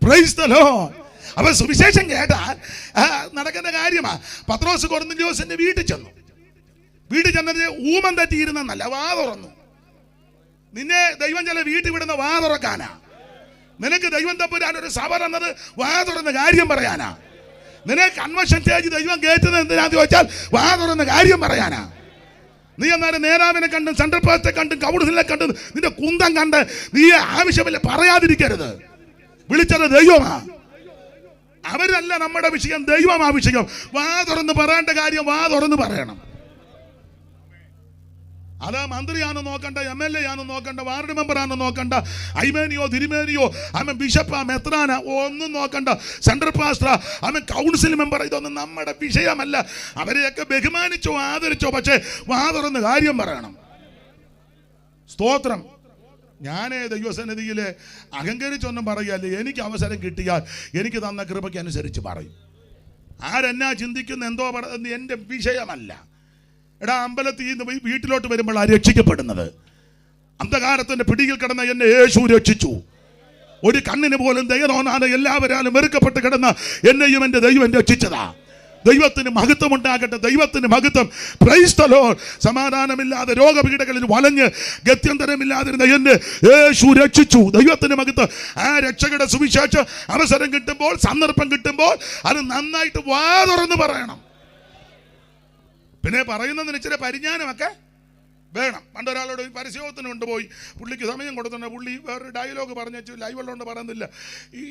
Price the Lord. അപ്പൊ സുവിശേഷം കേട്ടാൽ നടക്കുന്ന കാര്യമാ. പത്രോസ് കൊർന്നേലിയോസിന്റെ വീട്ടിൽ ചെന്നു. വീട്ടിൽ ചെന്നത് ഊമൻ തെറ്റിയിരുന്നല്ല, വാ തുറന്നു. നിന്നെ ദൈവം ചില വീട്ടിൽ വിടുന്ന വാ തുറക്കാനാ. നിനക്ക് ദൈവം തമ്പുരാൻ ഒരു സഭ തന്നത് വാ തുറന്ന കാര്യം പറയാനാ. നിനക്ക് കൺവെൻഷൻ സ്റ്റേജ് ദൈവം കയറ്റുന്നത് എന്തിനാന്ന് ചോദിച്ചാൽ വാ തുറന്ന കാര്യം പറയാനാ. നീ എന്നാലും നേതാവിനെ കണ്ടും സെൻട്രൽ പാസ്റ്ററെ കണ്ടും കൗൺസിലിനെ കണ്ടും നിന്റെ കുന്തം കണ്ട് നീ ആവശ്യമില്ല പറയാതിരിക്കരുത്. വിളിച്ചത് ദൈവമാ. അവരല്ല നമ്മുടെ വിഷയം, ദൈവമാ വിഷയം. വാ തുറന്ന് പറയേണ്ട കാര്യം വാ തുറന്ന് പറയണം. അത് മന്ത്രിയാണെന്ന് നോക്കണ്ട, MLA ആണെന്ന് നോക്കണ്ട, വാർഡ് മെമ്പറാണെന്ന് നോക്കണ്ട, ഐമേനിയോ തിരുമേനിയോ അവൻ ബിഷപ്പാ മെത്രാന ഒന്നും നോക്കണ്ട, സെൻട്രൽ പാസ്റ്ററാ അവൻ കൗൺസിൽ മെമ്പർ, ഇതൊന്നും നമ്മുടെ വിഷയമല്ല. അവരെയൊക്കെ ബഹുമാനിച്ചോ ആദരിച്ചോ, പക്ഷേ വാ തുറന്ന് കാര്യം പറയണം. സ്തോത്രം. ഞാൻ ദൈവസന്നിധിയിൽ അഹങ്കരിച്ചൊന്നും പറയുകയല്ലേ. എനിക്ക് അവസരം കിട്ടിയാൽ എനിക്ക് തന്ന കൃപയ്ക്ക് അനുസരിച്ച് പറയും. ആരെന്നാ ചിന്തിക്കുന്ന എന്തോ പറയുന്നത് എൻ്റെ വിഷയമല്ല. എടാ, അമ്പലത്തിൽ നിന്ന് വീട്ടിലോട്ട് വരുമ്പോൾ ആ രക്ഷിക്കപ്പെടുന്നത്. അന്ധകാരത്തിന്റെ പിടിയിൽ കിടന്ന എന്നെ യേശു രക്ഷിച്ചു. ഒരു കണ്ണിന് പോലും ദയ തോന്നാതെ എല്ലാവരാലും വെറുക്കപ്പെട്ട് കിടന്ന എന്നെയും എൻ്റെ ദൈവം രക്ഷിച്ചതാ. ദൈവത്തിന് മഹത്വം ഉണ്ടാകട്ടെ. ദൈവത്തിന് മഹത്വം. Praise the Lord. സമാധാനമില്ലാതെ രോഗപീഠകളിൽ വലഞ്ഞ് ഗത്യന്തരമില്ലാതിരുന്ന എന്നെ യേശു രക്ഷിച്ചു. ദൈവത്തിന് മഹത്വം. ആ രക്ഷകയുടെ സുവിശേഷം അവസരം കിട്ടുമ്പോൾ, സന്ദർഭം കിട്ടുമ്പോൾ അത് നന്നായിട്ട് വാ തുറന്ന് പറയണം. പിന്നെ പറയുന്നതിന് ഇച്ചിരി പരിജ്ഞാനമൊക്കെ വേണം. പണ്ടൊരാളോട് പരസ്യത്തിന് കൊണ്ടുപോയി പുള്ളിക്ക് സമയം കൊടുത്തുണ്ട്. പുള്ളി വേറൊരു ഡയലോഗ് പറഞ്ഞു വെച്ചു, ലൈവുള്ളതുകൊണ്ട് പറയുന്നില്ല.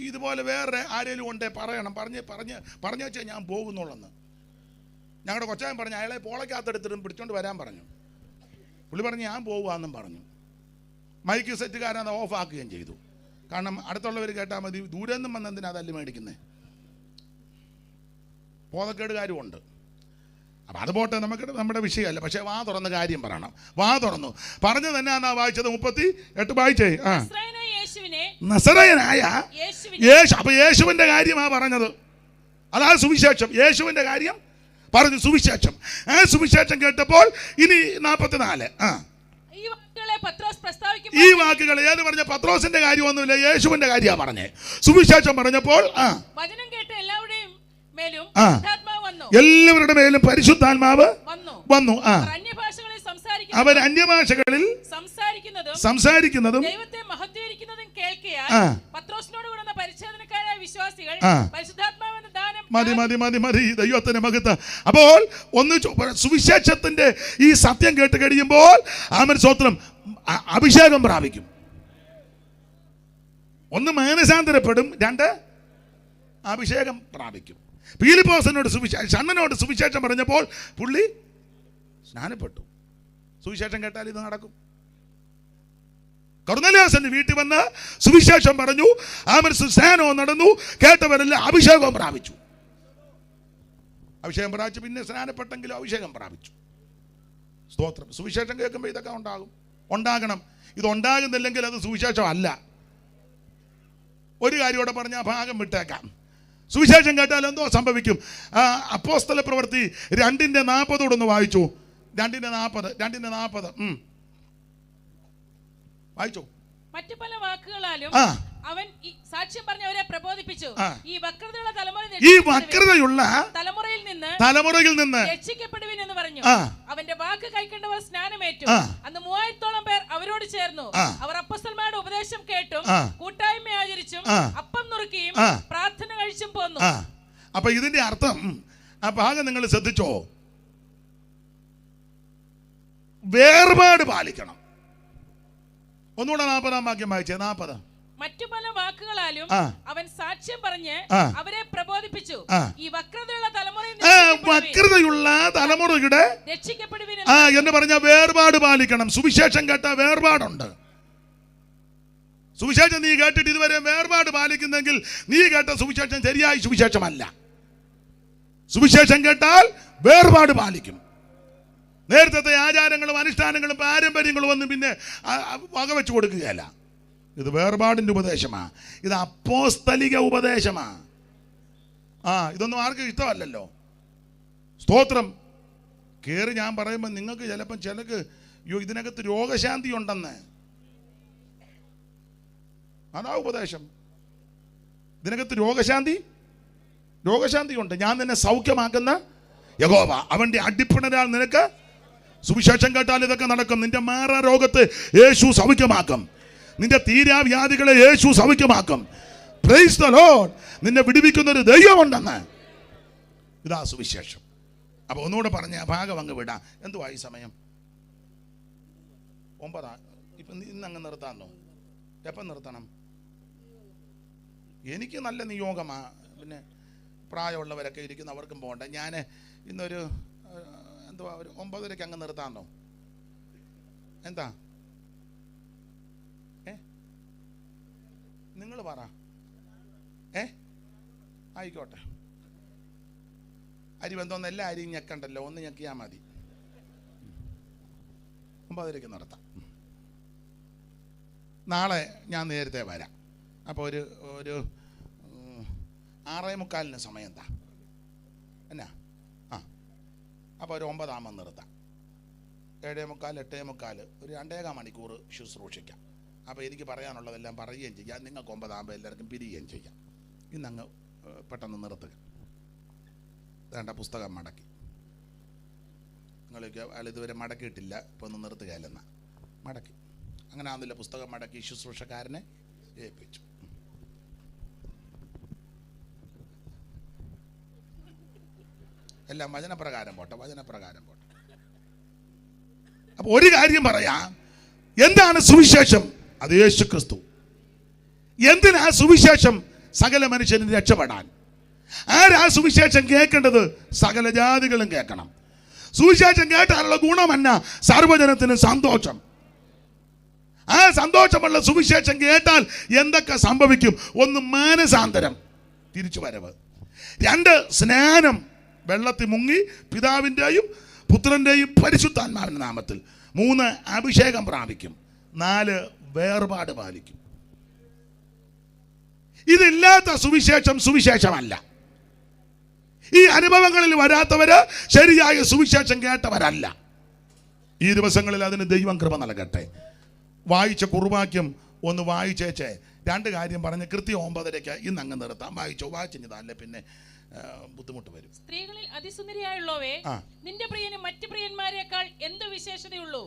ഇതുപോലെ വേറെ ആരെങ്കിലും കൊണ്ടേ പറയണം. പറഞ്ഞു വെച്ചാൽ ഞാൻ പോകുന്നുള്ളെന്ന്. ഞങ്ങളുടെ കൊച്ചാൻ പറഞ്ഞു, അയാളെ പോളക്കകത്തെടുത്തിട്ടും പിടിച്ചോണ്ട് വരാൻ പറഞ്ഞു. പുള്ളി പറഞ്ഞു ഞാൻ പോകുകയെന്നും പറഞ്ഞു. മൈക്ക് സെറ്റുകാരൻ അത് ഓഫ് ആക്കുകയും ചെയ്തു. കാരണം അടുത്തുള്ളവർ കേട്ടാൽ മതി, ദൂരെ നിന്നും വന്ന് എന്തിനാ തല്ലി മേടിക്കുന്നത്? ബോധക്കേടുകാരും ഉണ്ട്. അപ്പം അത് പോട്ടെ, നമ്മുടെ വിഷയമല്ല. പക്ഷെ വാ തുറന്ന കാര്യം പറയണം. വാ തുറന്നു പറഞ്ഞു തന്നെ എന്നാ വായിച്ചത്? 38 വായിച്ചേ. നസറയനായ യേശു. അപ്പൊ യേശുവിന്റെ കാര്യമാ പറഞ്ഞത്. അതാ സുവിശേഷം. യേശുവിന്റെ കാര്യം പറഞ്ഞു. സുവിശേഷം. ആ സുവിശേഷം കേട്ടപ്പോൾ ഇനി 44 ഈ വാക്കുകൾ ഏത് പറഞ്ഞ? പത്രോസിന്റെ കാര്യമൊന്നുമില്ല, യേശുവിന്റെ കാര്യമാണ് പറഞ്ഞേ. സുവിശേഷം പറഞ്ഞപ്പോൾ എല്ലാവരുടെ മേലും പരിശുദ്ധാത്മാവ് വന്നു. അവർ അന്യഭാഷകളിൽ സംസാരിക്കുന്നതും ദൈവത്തെ മഹത്വീകരിക്കുന്നതും കേൾക്കയാൽ പത്രോസിനോട് കൂടെ പരിച്ഛേദനക്കാരായ വിശ്വാസികൾ പരിശുദ്ധാത്മാവെന്ന ദാനം മതി മതി മതി മതി. ദൈവത്തിന് മഹത്വം. അപ്പോൾ ഒന്ന് സുവിശേഷത്തിന്റെ ഈ സത്യം കേട്ട് കഴിയുമ്പോൾ ആമേൻ സ്തോത്രം, അഭിഷേകം പ്രാപിക്കും. ഒന്ന് മാനസാന്തരപ്പെടും, രണ്ട് അഭിഷേകം പ്രാപിക്കും. പീലിപ്പോസിനോട് ഷണ്ണനോട് സുവിശേഷം പറഞ്ഞപ്പോൾ പുള്ളി സ്നാനപ്പെട്ടു. സുവിശേഷം കേട്ടാൽ ഇത് നടക്കും. കൊർന്നേലിയോസിന്റെ വീട്ടിൽ വന്ന് സുവിശേഷം പറഞ്ഞു, ആമേൻ, സ്നാനവും നടന്നു, കേട്ടവരെല്ലാം അഭിഷേകവും പ്രാപിച്ചു. അഭിഷേകം പ്രാപിച്ചു, പിന്നെ സ്നാനപ്പെട്ടെങ്കിലും അഭിഷേകം പ്രാപിച്ചു. സ്തോത്രം. സുവിശേഷം കേൾക്കുമ്പോൾ ഇതൊക്കെ ഉണ്ടാകണം. ഇത് ഉണ്ടാകുന്നില്ലെങ്കിൽ അത് സുവിശേഷം അല്ല. ഒരു കാര്യം ഇവിടെ പറഞ്ഞ ഭാഗം വിട്ടേക്കാം. സുവിശേഷം കേട്ടാൽ എന്തോ സംഭവിക്കും. അപ്പോസ്തല പ്രവൃത്തി 2:40 വായിച്ചു. 2:40 വായിച്ചു. മറ്റു പല വാക്കുകളാലും അവൻ സാക്ഷ്യം പറഞ്ഞവരെ പ്രബോധിപ്പിച്ചു. ഈ വക്രതയുള്ള തലമുറയിൽ നിന്ന് രക്ഷിക്കപ്പെടുവിൻ എന്ന് പറഞ്ഞു. അവന്റെ വാക്ക് കൈക്കൊണ്ടവർ സ്നാനമേറ്റു. അന്ന് 3000 പേർ അവരോട് ചേർന്നു. അവർ അപ്പോസ്തലന്മാരുടെ ഉപദേശം കേട്ടും കൂട്ടായ്മ ആചരിച്ചും അപ്പം നുറുക്കിയും പ്രാർത്ഥന കഴിച്ചും പോന്നു. അപ്പൊ ഇതിന്റെ അർത്ഥം ആ ഭാഗം നിങ്ങൾ ശ്രദ്ധിച്ചോ? വേർപാട് പാലിക്കണം. ഒന്നുകൂടെ 40 വാക്യം വായിച്ചേ. 40. മറ്റു പല വാക്കുകളാലും അവൻ സാക്ഷ്യം പറഞ്ഞ് അവരെ പ്രബോധിപ്പിച്ചു. ഈ വക്രതയുള്ള തലമുറയുടെ രക്ഷിക്കപ്പെടുവിൻ എന്ന് പറഞ്ഞ വേർപാട് പാലിക്കണം. സുവിശേഷം കേട്ട വേർപാടുണ്ട്. സുവിശേഷം നീ കേട്ടിട്ട് ഇതുവരെ വേർപാട് പാലിക്കുന്നെങ്കിൽ നീ കേട്ട സുവിശേഷം ശരിയായ സുവിശേഷമല്ല. സുവിശേഷം കേട്ടാൽ വേർപാട് പാലിക്കും. നേരത്തെ ആചാരങ്ങളും അനുഷ്ഠാനങ്ങളും പാരമ്പര്യങ്ങളും ഒന്നും പിന്നെ വകവെച്ച് കൊടുക്കുകയല്ല. ഇത് വേർപാടിന്റെ ഉപദേശമാണ്. ഇത് അപ്പോസ്തലിക ഉപദേശമാണ്. ഇതൊന്നും ആർക്കും ഇഷ്ടമല്ലല്ലോ. സ്തോത്രം. കയറി ഞാൻ പറയുമ്പോൾ നിങ്ങൾക്ക് ചിലപ്പം ചിലക്ക് ഇതിനകത്ത് രോഗശാന്തി ഉണ്ടെന്ന്, അതാ ഉപദേശം. ഇതിനകത്ത് രോഗശാന്തി ഉണ്ട്. ഞാൻ നിന്നെ സൗഖ്യമാക്കുന്ന യഹോവ, അവന്റെ അടിപ്പിണരാൽ നിനക്ക് സുവിശേഷം കേട്ടാൽ ഇതൊക്കെ നടക്കും. നിന്റെ മാറാ രോഗത്തെ യേശു സൗഖ്യമാക്കും. നിന്റെ തീരാവ്യാധികളെ യേശു സൗഖ്യമാക്കും. Praise the Lord. നിന്നെ വിടുവിക്കുന്ന ഒരു ദൈവമുണ്ടെന്ന്. ഇതാ സുവിശേഷം. അപ്പൊ ഒന്നുകൂടെ പറഞ്ഞ ഭാഗം അങ്ങ് വിടാം. എന്തുവാ ഈ സമയം? 9. ഇപ്പം ഇന്നങ്ങ് നിർത്താന്നോ? എപ്പം നിർത്തണം? എനിക്ക് നല്ല നിയോഗമാ. പിന്നെ പ്രായമുള്ളവരൊക്കെ ഇരിക്കുന്നവർക്കും പോകണ്ട. ഞാൻ ഇന്നൊരു എന്തുവാ ഒരു 9:30 അങ്ങ് നിർത്താന്നോ? എന്താ നിങ്ങൾ പറ. ആയിക്കോട്ടെ. അരി ബന്ധമൊന്നും എല്ലാ അരിയും ഞെക്കണ്ടല്ലോ, ഒന്ന് ഞെക്കിയാൽ മതി. 9:30 നടത്താം. നാളെ ഞാൻ നേരത്തെ വരാം. അപ്പോൾ ഒരു 6:45 സമയം എന്താ എന്നാ? അപ്പോൾ ഒരു 9 ആകുമ്പോൾ നിർത്താം. 7:45, 8:45 ഒരു 2.25 മണിക്കൂർ ശുശ്രൂഷിക്കാം. അപ്പോൾ എനിക്ക് പറയാനുള്ളതെല്ലാം പറയുകയും ചെയ്യാം. നിങ്ങൾക്ക് 9 ആകുമ്പോൾ എല്ലാവർക്കും പിരിയുകയും ചെയ്യാം. ഇന്നങ്ങ് പെട്ടെന്ന് നിർത്തുക. വേണ്ട പുസ്തകം മടക്കി. നിങ്ങൾക്ക് അയാൾ ഇതുവരെ മടക്കിയിട്ടില്ല, ഇപ്പോൾ ഒന്ന് നിർത്തുകയല്ലെന്ന മടക്കി. അങ്ങനെ ആണെന്നില്ല, പുസ്തകം മടക്കി ശുശ്രൂഷക്കാരനെ ഏൽപ്പിച്ചു. എല്ലാം വചനപ്രകാരം പോട്ടെ. അപ്പൊ ഒരു കാര്യം പറയാം. എന്താണ് സുവിശേഷം? അത് യേശു ക്രിസ്തു. എന്തിനാ സുവിശേഷം? സകല മനുഷ്യനും രക്ഷപ്പെടാൻ. ആരാ സുവിശേഷം കേൾക്കേണ്ടത്? സകല ജാതികളും കേൾക്കണം. സുവിശേഷം കേട്ടാലുള്ള ഗുണമെന്ന? സർവ്വജനത്തിനും സന്തോഷം. ആ സന്തോഷമുള്ള സുവിശേഷം കേട്ടാൽ എന്തൊക്കെ സംഭവിക്കും? 1 മാനസാന്തരം, തിരിച്ചു വരവ്. 2 സ്നാനം, വെള്ളത്തിൽ മുങ്ങി പിതാവിൻ്റെയും പുത്രൻ്റെയും പരിശുദ്ധാത്മാവിൻ്റെ നാമത്തിൽ. 3 അഭിഷേകം പ്രാപിക്കും. 4 വേർപാട് പാലിക്കും. ഇതില്ലാത്ത സുവിശേഷമല്ല. ഈ അനുഭവങ്ങളിൽ വരാത്തവര് ശരിയായ സുവിശേഷം കേട്ടവരല്ല. ഈ ദിവസങ്ങളിൽ അതിന് ദൈവം കൃപ നൽകട്ടെ. വായിച്ച കുറുവാക്യം ഒന്ന് വായിച്ചേച്ചേ. 2 കാര്യം പറഞ്ഞ് കൃത്യം 9:30 ഇന്ന് അങ്ങ് നിർത്താം. വായിച്ചല്ലേ പിന്നെ ബുദ്ധിമുട്ട് വരും. സ്ത്രീകളിൽ അതിസുന്ദരിയായുള്ളവേ, നിന്റെ പ്രിയന് മറ്റു പ്രിയന്മാരെക്കാൾ എന്ത് വിശേഷതയുള്ളൂ?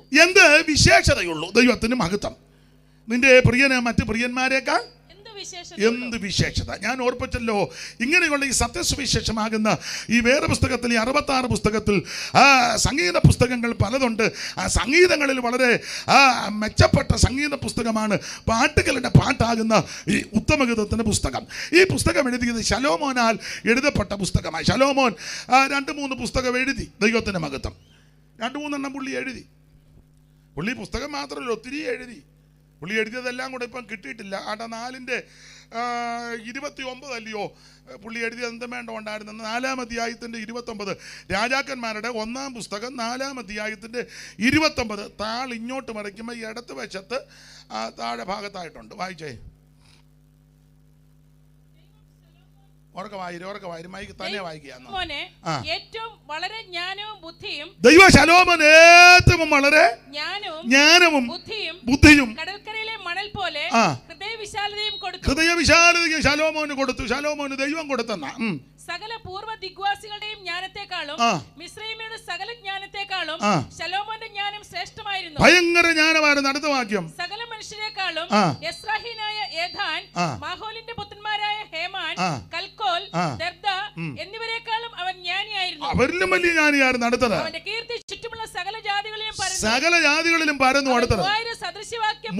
ദൈവത്തിന് മഹത്വം. നിന്റെ പ്രിയന് മറ്റു പ്രിയന്മാരെക്കാൾ എന്ത് വിശേഷത! ഞാൻ ഓർപ്പിച്ചല്ലോ, ഇങ്ങനെയുള്ള ഈ സത്യസുവിശേഷമാകുന്ന ഈ വേദപുസ്തകത്തിൽ, ഈ 66 പുസ്തകത്തിൽ സംഗീത പുസ്തകങ്ങൾ പലതുണ്ട്. ആ സംഗീതങ്ങളിൽ വളരെ മെച്ചപ്പെട്ട സംഗീത പുസ്തകമാണ് പാട്ടുകളുടെ പാട്ടാകുന്ന ഈ ഉത്തമഗീതത്തിന്റെ പുസ്തകം. ഈ പുസ്തകം എഴുതിയത് ശലോമോനാൽ എഴുതപ്പെട്ട പുസ്തകമായി. ശലോമോൻ 2-3 പുസ്തകം എഴുതി. ദൈവത്തിന്റെ മഹത്വം. 2-3 പുള്ളി എഴുതി. പുള്ളി പുസ്തകം മാത്രമല്ല, ഒത്തിരി എഴുതി. പുള്ളി എഴുതിയതെല്ലാം കൂടെ ഇപ്പം കിട്ടിയിട്ടില്ല. 4:29 അല്ലയോ പുള്ളി എഴുതിയത്? എന്തും വേണ്ട ഉണ്ടായിരുന്നു. 4-ാം അധ്യായത്തിൻ്റെ 29, രാജാക്കന്മാരുടെ 1-ാം പുസ്തകം 4-ാം അധ്യായത്തിൻ്റെ 29. താൾ ഇങ്ങോട്ട് മറിക്കുമ്പോൾ ഇടത്ത് വശത്ത് താഴെ ഭാഗത്തായിട്ടുണ്ട്. വായിച്ചേ. ഏറ്റവും വളരെ ജ്ഞാനവും ബുദ്ധിയും ദൈവ ശലോമോൻ ഏറ്റവും വളരെ ജ്ഞാനവും ബുദ്ധിയും കടൽക്കരയിലെ മണൽ പോലെ ഹൃദയവിശാലതയും കൊടുത്തു. ഹൃദയവിശാലതയും ശലോമോന് കൊടുത്തു. ശലോമോന് ദൈവം കൊടുത്തെന്ന സകല പൂർവ്വ ദിഗ്വാസികളുടെയും ജ്ഞാനത്തെക്കാളും മിസ്രയീമ്യരുടെ സകല ജ്ഞാനത്തെക്കാളും ശലോമോന്റെ ജ്ഞാനം ശ്രേഷ്ഠമായിരുന്നു. ഭയങ്കര ജ്ഞാനമായിരുന്നു. അടുത്ത വാക്യം. സകല മനുഷ്യരെക്കാളും യസ്രാഹീനായ ഏഥാൻ, മാഹോലിന്റെ പുത്രന്മാരായ ഹേമാൻ, കൽക്കോൽ, ദർദ എന്നിവരെക്കാളും അവൻ ജ്ഞാനിയായിരുന്നു. അവരിലും വലിയ ജ്ഞാനിയായിരുന്നു. അടുത്തത്. അവന്റെ കീർത്തി ചുറ്റുമുള്ള സകല ജാതികളിലും പരന്നു. അടുത്തത്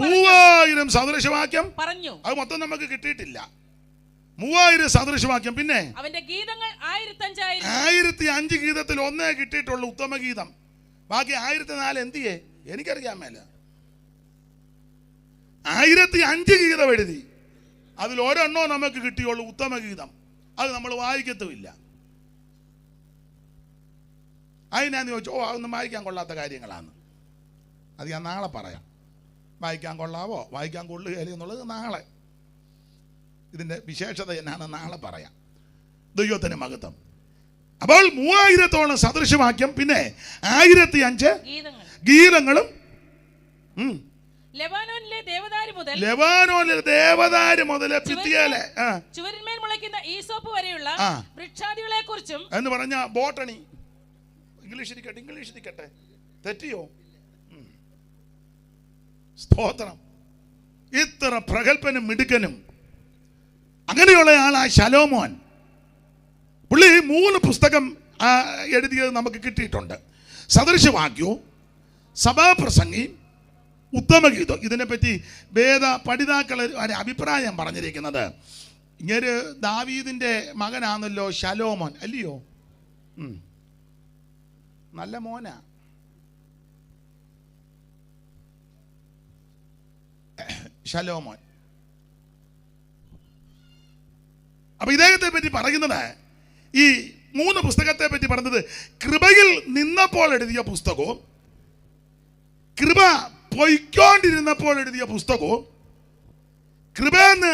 3000 സദൃശവാക്യം പറഞ്ഞു. അത് മൊത്തം നമുക്ക് കിട്ടിയിട്ടില്ല. 3000 സദൃശവാക്യം. പിന്നെ അവന്റെ ഗീതങ്ങൾ 1005. 1005 ഗീതത്തിൽ ഒന്നേ കിട്ടിയിട്ടുള്ളൂ, ഉത്തമ ഗീതം. ബാക്കി 1004 എന്തിയേ എനിക്കറിയാൻ മേല. 1005 ഗീതം എഴുതി. അതിൽ ഒരെണ്ണോ നമുക്ക് കിട്ടിയുള്ളൂ, ഉത്തമ ഗീതം. അത് നമ്മൾ വായിക്കത്തുമില്ല. അതിനാന്ന് ചോദിച്ചു, അതൊന്നും വായിക്കാൻ കൊള്ളാത്ത കാര്യങ്ങളാണ്. അത് ഞാൻ നാളെ പറയാം. വായിക്കാൻ കൊള്ളാവോ വായിക്കാൻ കൊള്ളുകയില്ല എന്നുള്ളത് നാളെ, ഇതിൻ്റെ വിശേഷത എന്നാണ് നാളെ പറയാം. ദൈവത്തിന് മഹത്വം. അപ്പോൾ 3000-ഓളം സദൃശവാക്യം, പിന്നെ 1005 ഗീതങ്ങളും. ലെബാനോനിലെ ദേവദാരു മുതൽ ഭിത്തിയിലെ ചുവരിന്മേൽ മുളയ്ക്കുന്ന ഈസോപ്പ് വരെയുള്ള വൃക്ഷാദികളെ കുറിച്ചും എന്ന് പറഞ്ഞ ബോട്ടണി. ഇംഗ്ലീഷ് ഇരിക്കട്ടെ. തെറ്റിയോ? സ്തോത്രം. ഇത്ര പ്രഗൽഭനും മിടുക്കനും അങ്ങനെയുള്ള ആളായ ശലോമോൻ. പുള്ളി 3 പുസ്തകം എഴുതിയത് നമുക്ക് കിട്ടിയിട്ടുണ്ട്. സദൃശവാക്യവും സഭാപ്രസംഗി, ഉത്തമഗീതം. ഇതിനെപ്പറ്റി വേദ പഠിതാക്കൾ അഭിപ്രായം പറഞ്ഞിരിക്കുന്നത്, ഇങ്ങനെ ദാവീദിന്റെ മകനാണല്ലോ ശലോമോൻ, അല്ലയോ? നല്ല മോനാ. ശലോമോൻ. അപ്പൊ ഇദ്ദേഹത്തെ പറ്റി പറയുന്നത്, ഈ 3 പുസ്തകത്തെ പറ്റി പറഞ്ഞത് കൃപയിൽ നിന്നപ്പോൾ എഴുതിയ പുസ്തകവും, കൃപ പൊയ്ക്കൊണ്ടിരുന്നപ്പോൾ എഴുതിയ പുസ്തകവും, കൃപയെന്ന്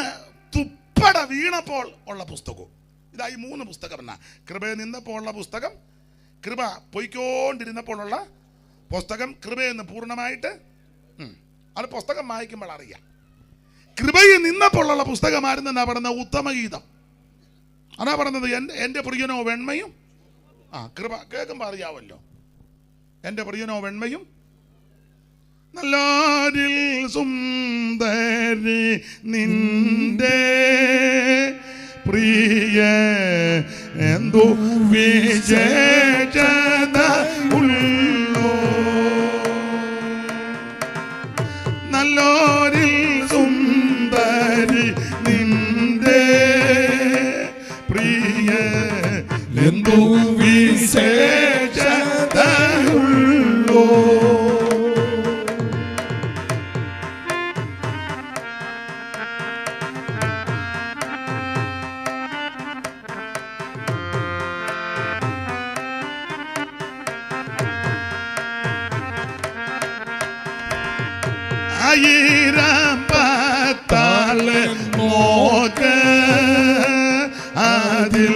തുപ്പട വീണപ്പോൾ ഉള്ള പുസ്തകവും. ഇതായി 3 പുസ്തകം. എന്നാ കൃപയിൽ നിന്നപ്പോൾ ഉള്ള പുസ്തകം, കൃപ പൊയ്ക്കൊണ്ടിരുന്നപ്പോഴുള്ള പുസ്തകം, കൃപയെന്ന് പൂർണ്ണമായിട്ട്. അത് പുസ്തകം വായിക്കുമ്പോൾ അറിയാം. കൃപയിൽ നിന്നപ്പോഴുള്ള പുസ്തകമായിരുന്നെന്നാ പറയുന്നത് ഉത്തമഗീതം. അതാ പറഞ്ഞത്, എൻ്റെ പ്രിയനോ വെണ്മയും. കൃപ കേൾക്കുമ്പോൾ അറിയാമല്ലോ. എൻ്റെ പ്രിയനോ വെണ്മയും നല്ലാരിൽ സുന്ദരി നിന്റെ പ്രിയ എന്തു വിശേഷത ഉള്ളോ. നല്ലോരിൽ സുന്ദരി നിന്റെ പ്രിയ എന്തു വിശേഷത ഉള്ളോ. നോക്ക് അതിൽ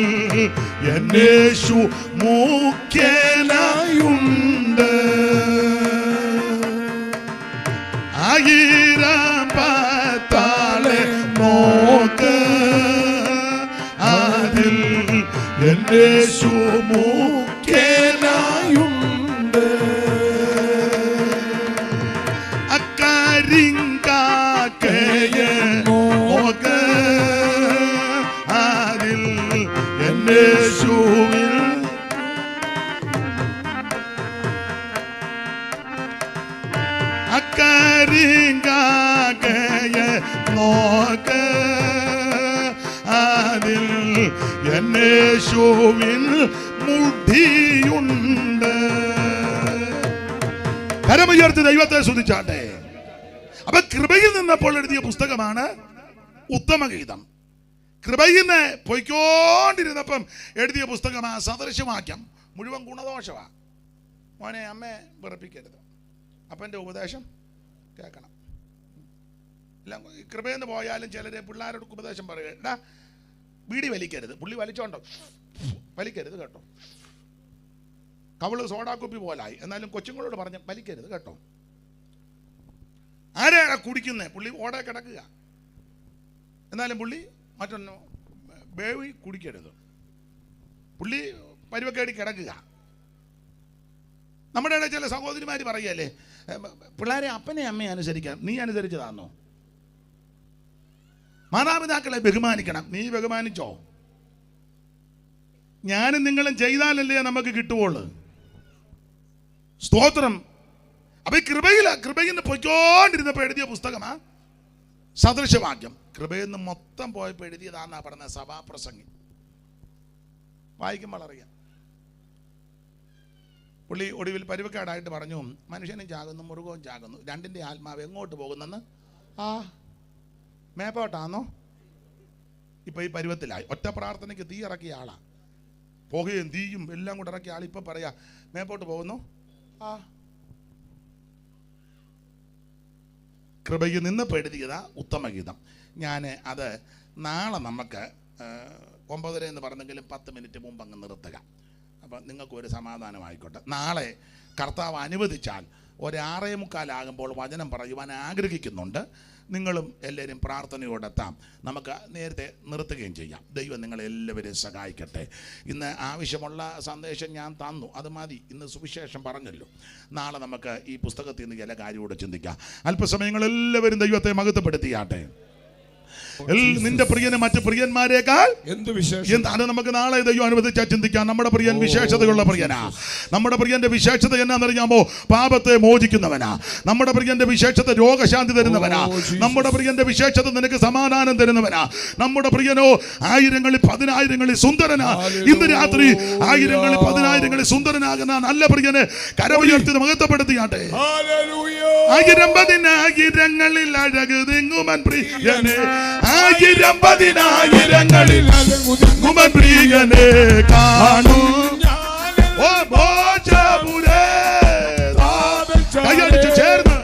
എന്നേശു മുഖ്യനായുണ്ട്. 1000 നോക്ക് അതിൽ എന്നേശു മുഖ്യനായുണ്ട്. അക്കരിങ്കാക്കയെ നോക്ക് നോക്ക്, അതിൽ യേശുവിൻ മുടിയുണ്ട്. കരമുയർത്തി ദൈവത്തെ സ്തുതിച്ചാട്ടെ. അപ്പൊ കൃപയിൽ നിന്നപ്പോൾ എഴുതിയ പുസ്തകമാണ് ഉത്തമഗീതം. കൃപയിൽ നിന്ന് പൊയ്ക്കോണ്ടിരുന്നപ്പം എഴുതിയ പുസ്തകമാണ് സദൃശവാക്യം. മുഴുവൻ ഗുണദോഷമാണ്. മോനെ അമ്മയെ വിറപ്പിക്കരുത്, അപ്പൻ്റെ ഉപദേശം കേൾക്കണം. എല്ലാം കൃപയെന്ന് പോയാലും ചിലരെ പിള്ളേരോട് ഉപദേശം പറയുക, ബീഡി വലിക്കരുത്, പുള്ളി വലിച്ചോണ്ടോ വലിക്കരുത് കേട്ടോ. കവള് സോഡാക്കുപ്പി പോലായി, എന്നാലും കൊച്ചുങ്ങളോട് പറഞ്ഞ് വലിക്കരുത് കേട്ടോ. ആരെയാണ് കുടിക്കുന്നത്? പുള്ളി ഓടെ കിടക്കുക, എന്നാലും പുള്ളി മറ്റൊന്ന് ബേവി കുടിക്കരുത്, പുള്ളി പരുവക്കേടി കിടക്കുക. നമ്മുടെ ഇടയിൽ ചില സഹോദരിമാർ പറയല്ലേ, പിള്ളേരെ അപ്പനെ അമ്മയെ അനുസരിക്കാൻ. നീ അനുസരിച്ചതാണോ? മാതാപിതാക്കളെ ബഹുമാനിക്കണം. നീ ബഹുമാനിച്ചോ? ഞാനും നിങ്ങളും ചെയ്താലല്ലേ നമുക്ക് കിട്ടുവുള്ളൂ. സ്തോത്രം. അപ്പൊ കൃപയിൽ നിന്ന് പൊയ്ക്കോണ്ടിരുന്നപ്പോൾ എഴുതിയ പുസ്തകമാ സദൃശവാക്യം. കൃപയിൽ നിന്ന് മൊത്തം പോയപ്പോൾ എഴുതിയതാന്നാ പറഞ്ഞ സഭാപ്രസംഗി. വായിക്കുമ്പോൾ അറിയാം. പുള്ളി ഒടുവിൽ പരുവക്കാടായിട്ട് പറഞ്ഞു, മനുഷ്യനും ചാകുന്നു മൃഗവും ചാകുന്നു, രണ്ടിൻ്റെ ആത്മാവ് എങ്ങോട്ട് പോകുന്നെന്ന്. മേപ്പോട്ടാന്നോ? ഇപ്പൊ ഈ പരുവത്തിലായി. ഒറ്റ പ്രാർത്ഥനയ്ക്ക് തീ ഇറക്കിയ ആളാ, പുകയും തീയും എല്ലാം കൂടെ ഇറക്കിയ ആൾ ഇപ്പൊ പറയാ മേപ്പോട്ട് പോകുന്നു. കൃപയിൽ നിന്നപ്പോൾ എഴുതിയതാ ഉത്തമഗീതം. ഞാൻ അത് നാളെ നമുക്ക് 9:30 എന്ന് പറഞ്ഞെങ്കിലും 10 മിനിറ്റ് മുമ്പ് അങ്ങ് നിർത്തുക. അപ്പം നിങ്ങൾക്കൊരു സമാധാനമായിക്കോട്ടെ. നാളെ കർത്താവ് അനുവദിച്ചാൽ 6:45 വചനം പറയുവാൻ ആഗ്രഹിക്കുന്നുണ്ട്. നിങ്ങളും എല്ലാവരും പ്രാർത്ഥനയോടെത്താം. നമുക്ക് നേരത്തെ നിർത്തുകയും ചെയ്യാം. ദൈവം നിങ്ങളെല്ലാവരെയും സഹായിക്കട്ടെ. ഇന്ന് ആവശ്യമുള്ള സന്ദേശം ഞാൻ തന്നു, അത് മതി. ഇന്ന് സുവിശേഷം പറഞ്ഞല്ലോ. നാളെ നമുക്ക് ഈ പുസ്തകത്തിൽ നിന്ന് ചില കാര്യങ്ങളോട് ചിന്തിക്കാം. അല്പസമയങ്ങളെല്ലാവരും ദൈവത്തെ മഹത്വപ്പെടുത്തിയാട്ടെ. നിന്റെ പ്രിയന് മറ്റു പ്രിയന്മാരെക്കാൾ എന്ത് വിശേഷം? അത് നമുക്ക് നാളെ ദൈവം അനുവദിച്ചാൽ ചിന്തിക്കാം. നമ്മുടെ പ്രിയൻ വിശേഷതയുള്ള പ്രിയനാ. നമ്മുടെ പ്രിയന്റെ വിശേഷത എന്നാന്നറിയാമോ? പാപത്തെ മോചിക്കുന്നവനാ. നമ്മുടെ പ്രിയന്റെ വിശേഷത രോഗശാന്തി തരുന്നവനാ. നമ്മുടെ പ്രിയന്റെ വിശേഷത നിനക്ക് സമാധാനം തരുന്നവനാ. നമ്മുടെ പ്രിയനോ ആയിരങ്ങളിൽ 10,000 സുന്ദരനാ. ഇന്ന് രാത്രി 1000-10,000 സുന്ദരനാകുന്ന നല്ല പ്രിയനെ കരമുയർത്തി മഹത്വപ്പെടുത്തിയാട്ടെ. 1000-10,000 അഴക് തിങ്ങുമൻ പ്രിയനെ, 1000-10,000 അഴകുതിങ്ങുമൻ പ്രിയനെ കാണൂ. ഓ മോചപുരേ കൈയടിച്ചു ചേർന്ന്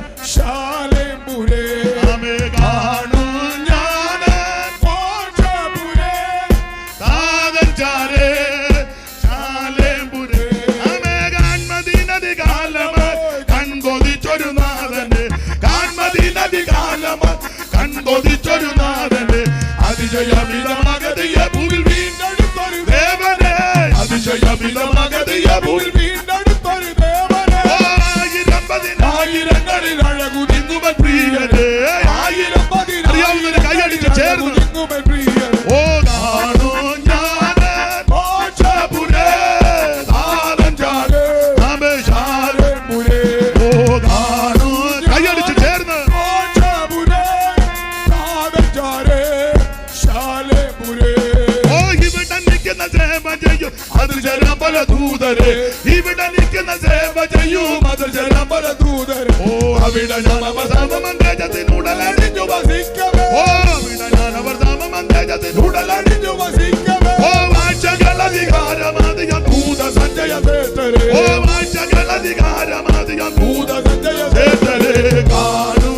കൊതിച്ചൊരു നാഥനെ, അതിശയമിതമകതിയ ഭൂമിൽ വീണ്ടെടുത്തൊരു ദേവനെ, അതിശയമിതമകതിയ ഭൂമിൽ വീണ്ടെടുത്തൊരു ദേവനെ, 1000-10,000 അഴകുതിങ്ങുമൻ പ്രിയനെ, 1000-10,000 കൈയടിച്ച് ചേർന്ന് ഓ കാണൂ ഞാൻ മോക്ഷപുരേ താരഞ്ചാരേ ആമേശാരപുരേ. ഓ കാണൂ കൈയടിച്ച് ചേർന്ന് ദൂതരെ ഇവിടെ നിൽക്കുന്ന സേവ ചെയ്യും അതിർജനപര ദൂതരെ. ഓ അവിടെ ഞാനവർ സമമന്തേജത്തിനുടലണിഞ്ഞു വസിക്കവേ. ഓ അവിടെ ഞാനവർ സമമന്തേജത്തിനുടലണിഞ്ഞു വസിക്കവേ. ഓ വാഴ്ചകളധികാരമാദിയാൻ ഭൂത സഞ്ജയതേതരെ. ഓ വാഴ്ചകളധികാരമാദിയാൻ ഭൂത സഞ്ജയതേതരെ കാണൂ.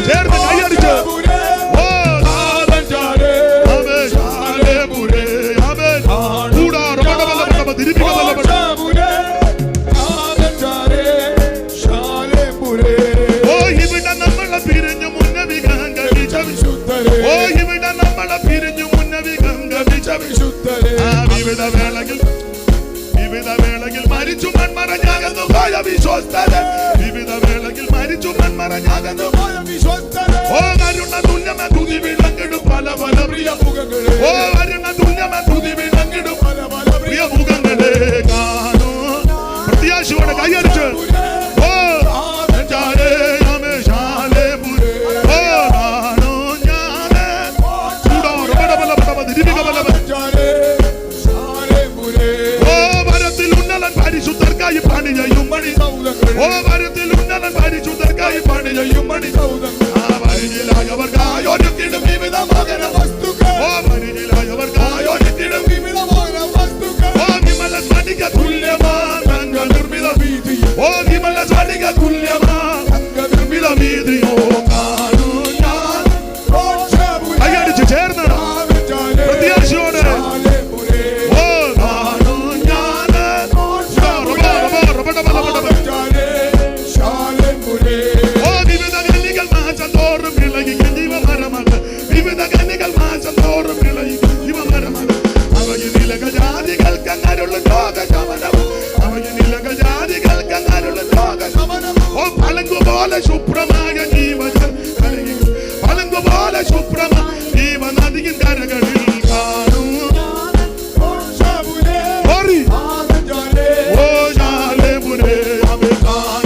ചേർന്ന് കൈയടിച്ച് ഓ താരഞ്ചാരേ ആമേശാരപുരേ ആമേൻ. ഓ ഇവിടെ നമ്മളെ പിരിഞ്ഞു മുന്നേ വിഗ്രഹം കഴിച്ച വിശുദ്ധരെ. ഓ ഇവിടെ നമ്മളെ പിരിഞ്ഞു മുന്നേ വിഗ്രഹം കഴിച്ച വിശുദ്ധരെ. വിവിധ വേളയിൽ മരിച്ചു മൺമറഞ്ഞാകുന്നു പോയ വിശ്വസ്തരെ. വിവിധ വേളയിൽ മരിച്ചു മൺമറഞ്ഞാകുന്നു പോയ വിശ്വസ്തരെ. ഓ അരുണ തുല്യമ തുതി വിളങ്ങിടും പല പല പ്രിയ മുഖങ്ങളെ. ഓ അരുണ തുല്യമ തുതി വിളങ്ങിടും പല പല പ്രിയ മുഖങ്ങളെ കാണൂ. പ്രത്യാശയോടെ കൈയടിച്ച് ഓ ആമേശാരപുരേ. ഓ കാണൂ ഓ മരത്തിൽ ഉന്നതൻ പരിശുദ്ധർക്കായി പണി ചെയ്യും മണിസൗധങ്ങൾ. ആ മരിച്ചിലായവർക്കായി ഒരുക്കിടും വിവിധ മകര വസ്തുക്കൾ. ഓ മരിച്ചിലായവർക്കായി ഒരുക്കിടും വിവിധ മകര വസ്തുക്കൾ. ഓ വിമല സ്ഫടിക തുല്യമാണ് അംഗ നിർമ്മിത വീതി. ഓ വിമല സ്ഫടിക തുല്യമാണ് അംഗ നിർമ്മിത വീതിയോ കാണൂ ഞാൻ. കൈയടിച്ച് ചേർന്ന് പ്രത്യാശയോടെ ഓ കാണൂ ഞാൻ. ഓ വിവിധ കന്നികൾ മാസം തോറും വിളയിക്കും ജീവമരമാണ്. വിവിധ കന്നികൾ മാസം തോറും വിളയിക്കും ജീവമരമാണ്. അവയിൽ നിലക ജാതികൾക്ക് അങ്ങരുള്ള രോഗശമനവും. അവയിൽ നിലക ജാതികൾക്ക് അങ്ങരുള്ള രോഗശമനവും. ഓ പളങ്കുപോലെ ശുഭ്രമായ ജീവജൽ കരയിൽ. പളങ്കുപോലെ ശുഭ്രമായ ജീവനദിயின் കരകളിൽ കാണും. ഓ ജാലേ മുരേ അവ കാണും.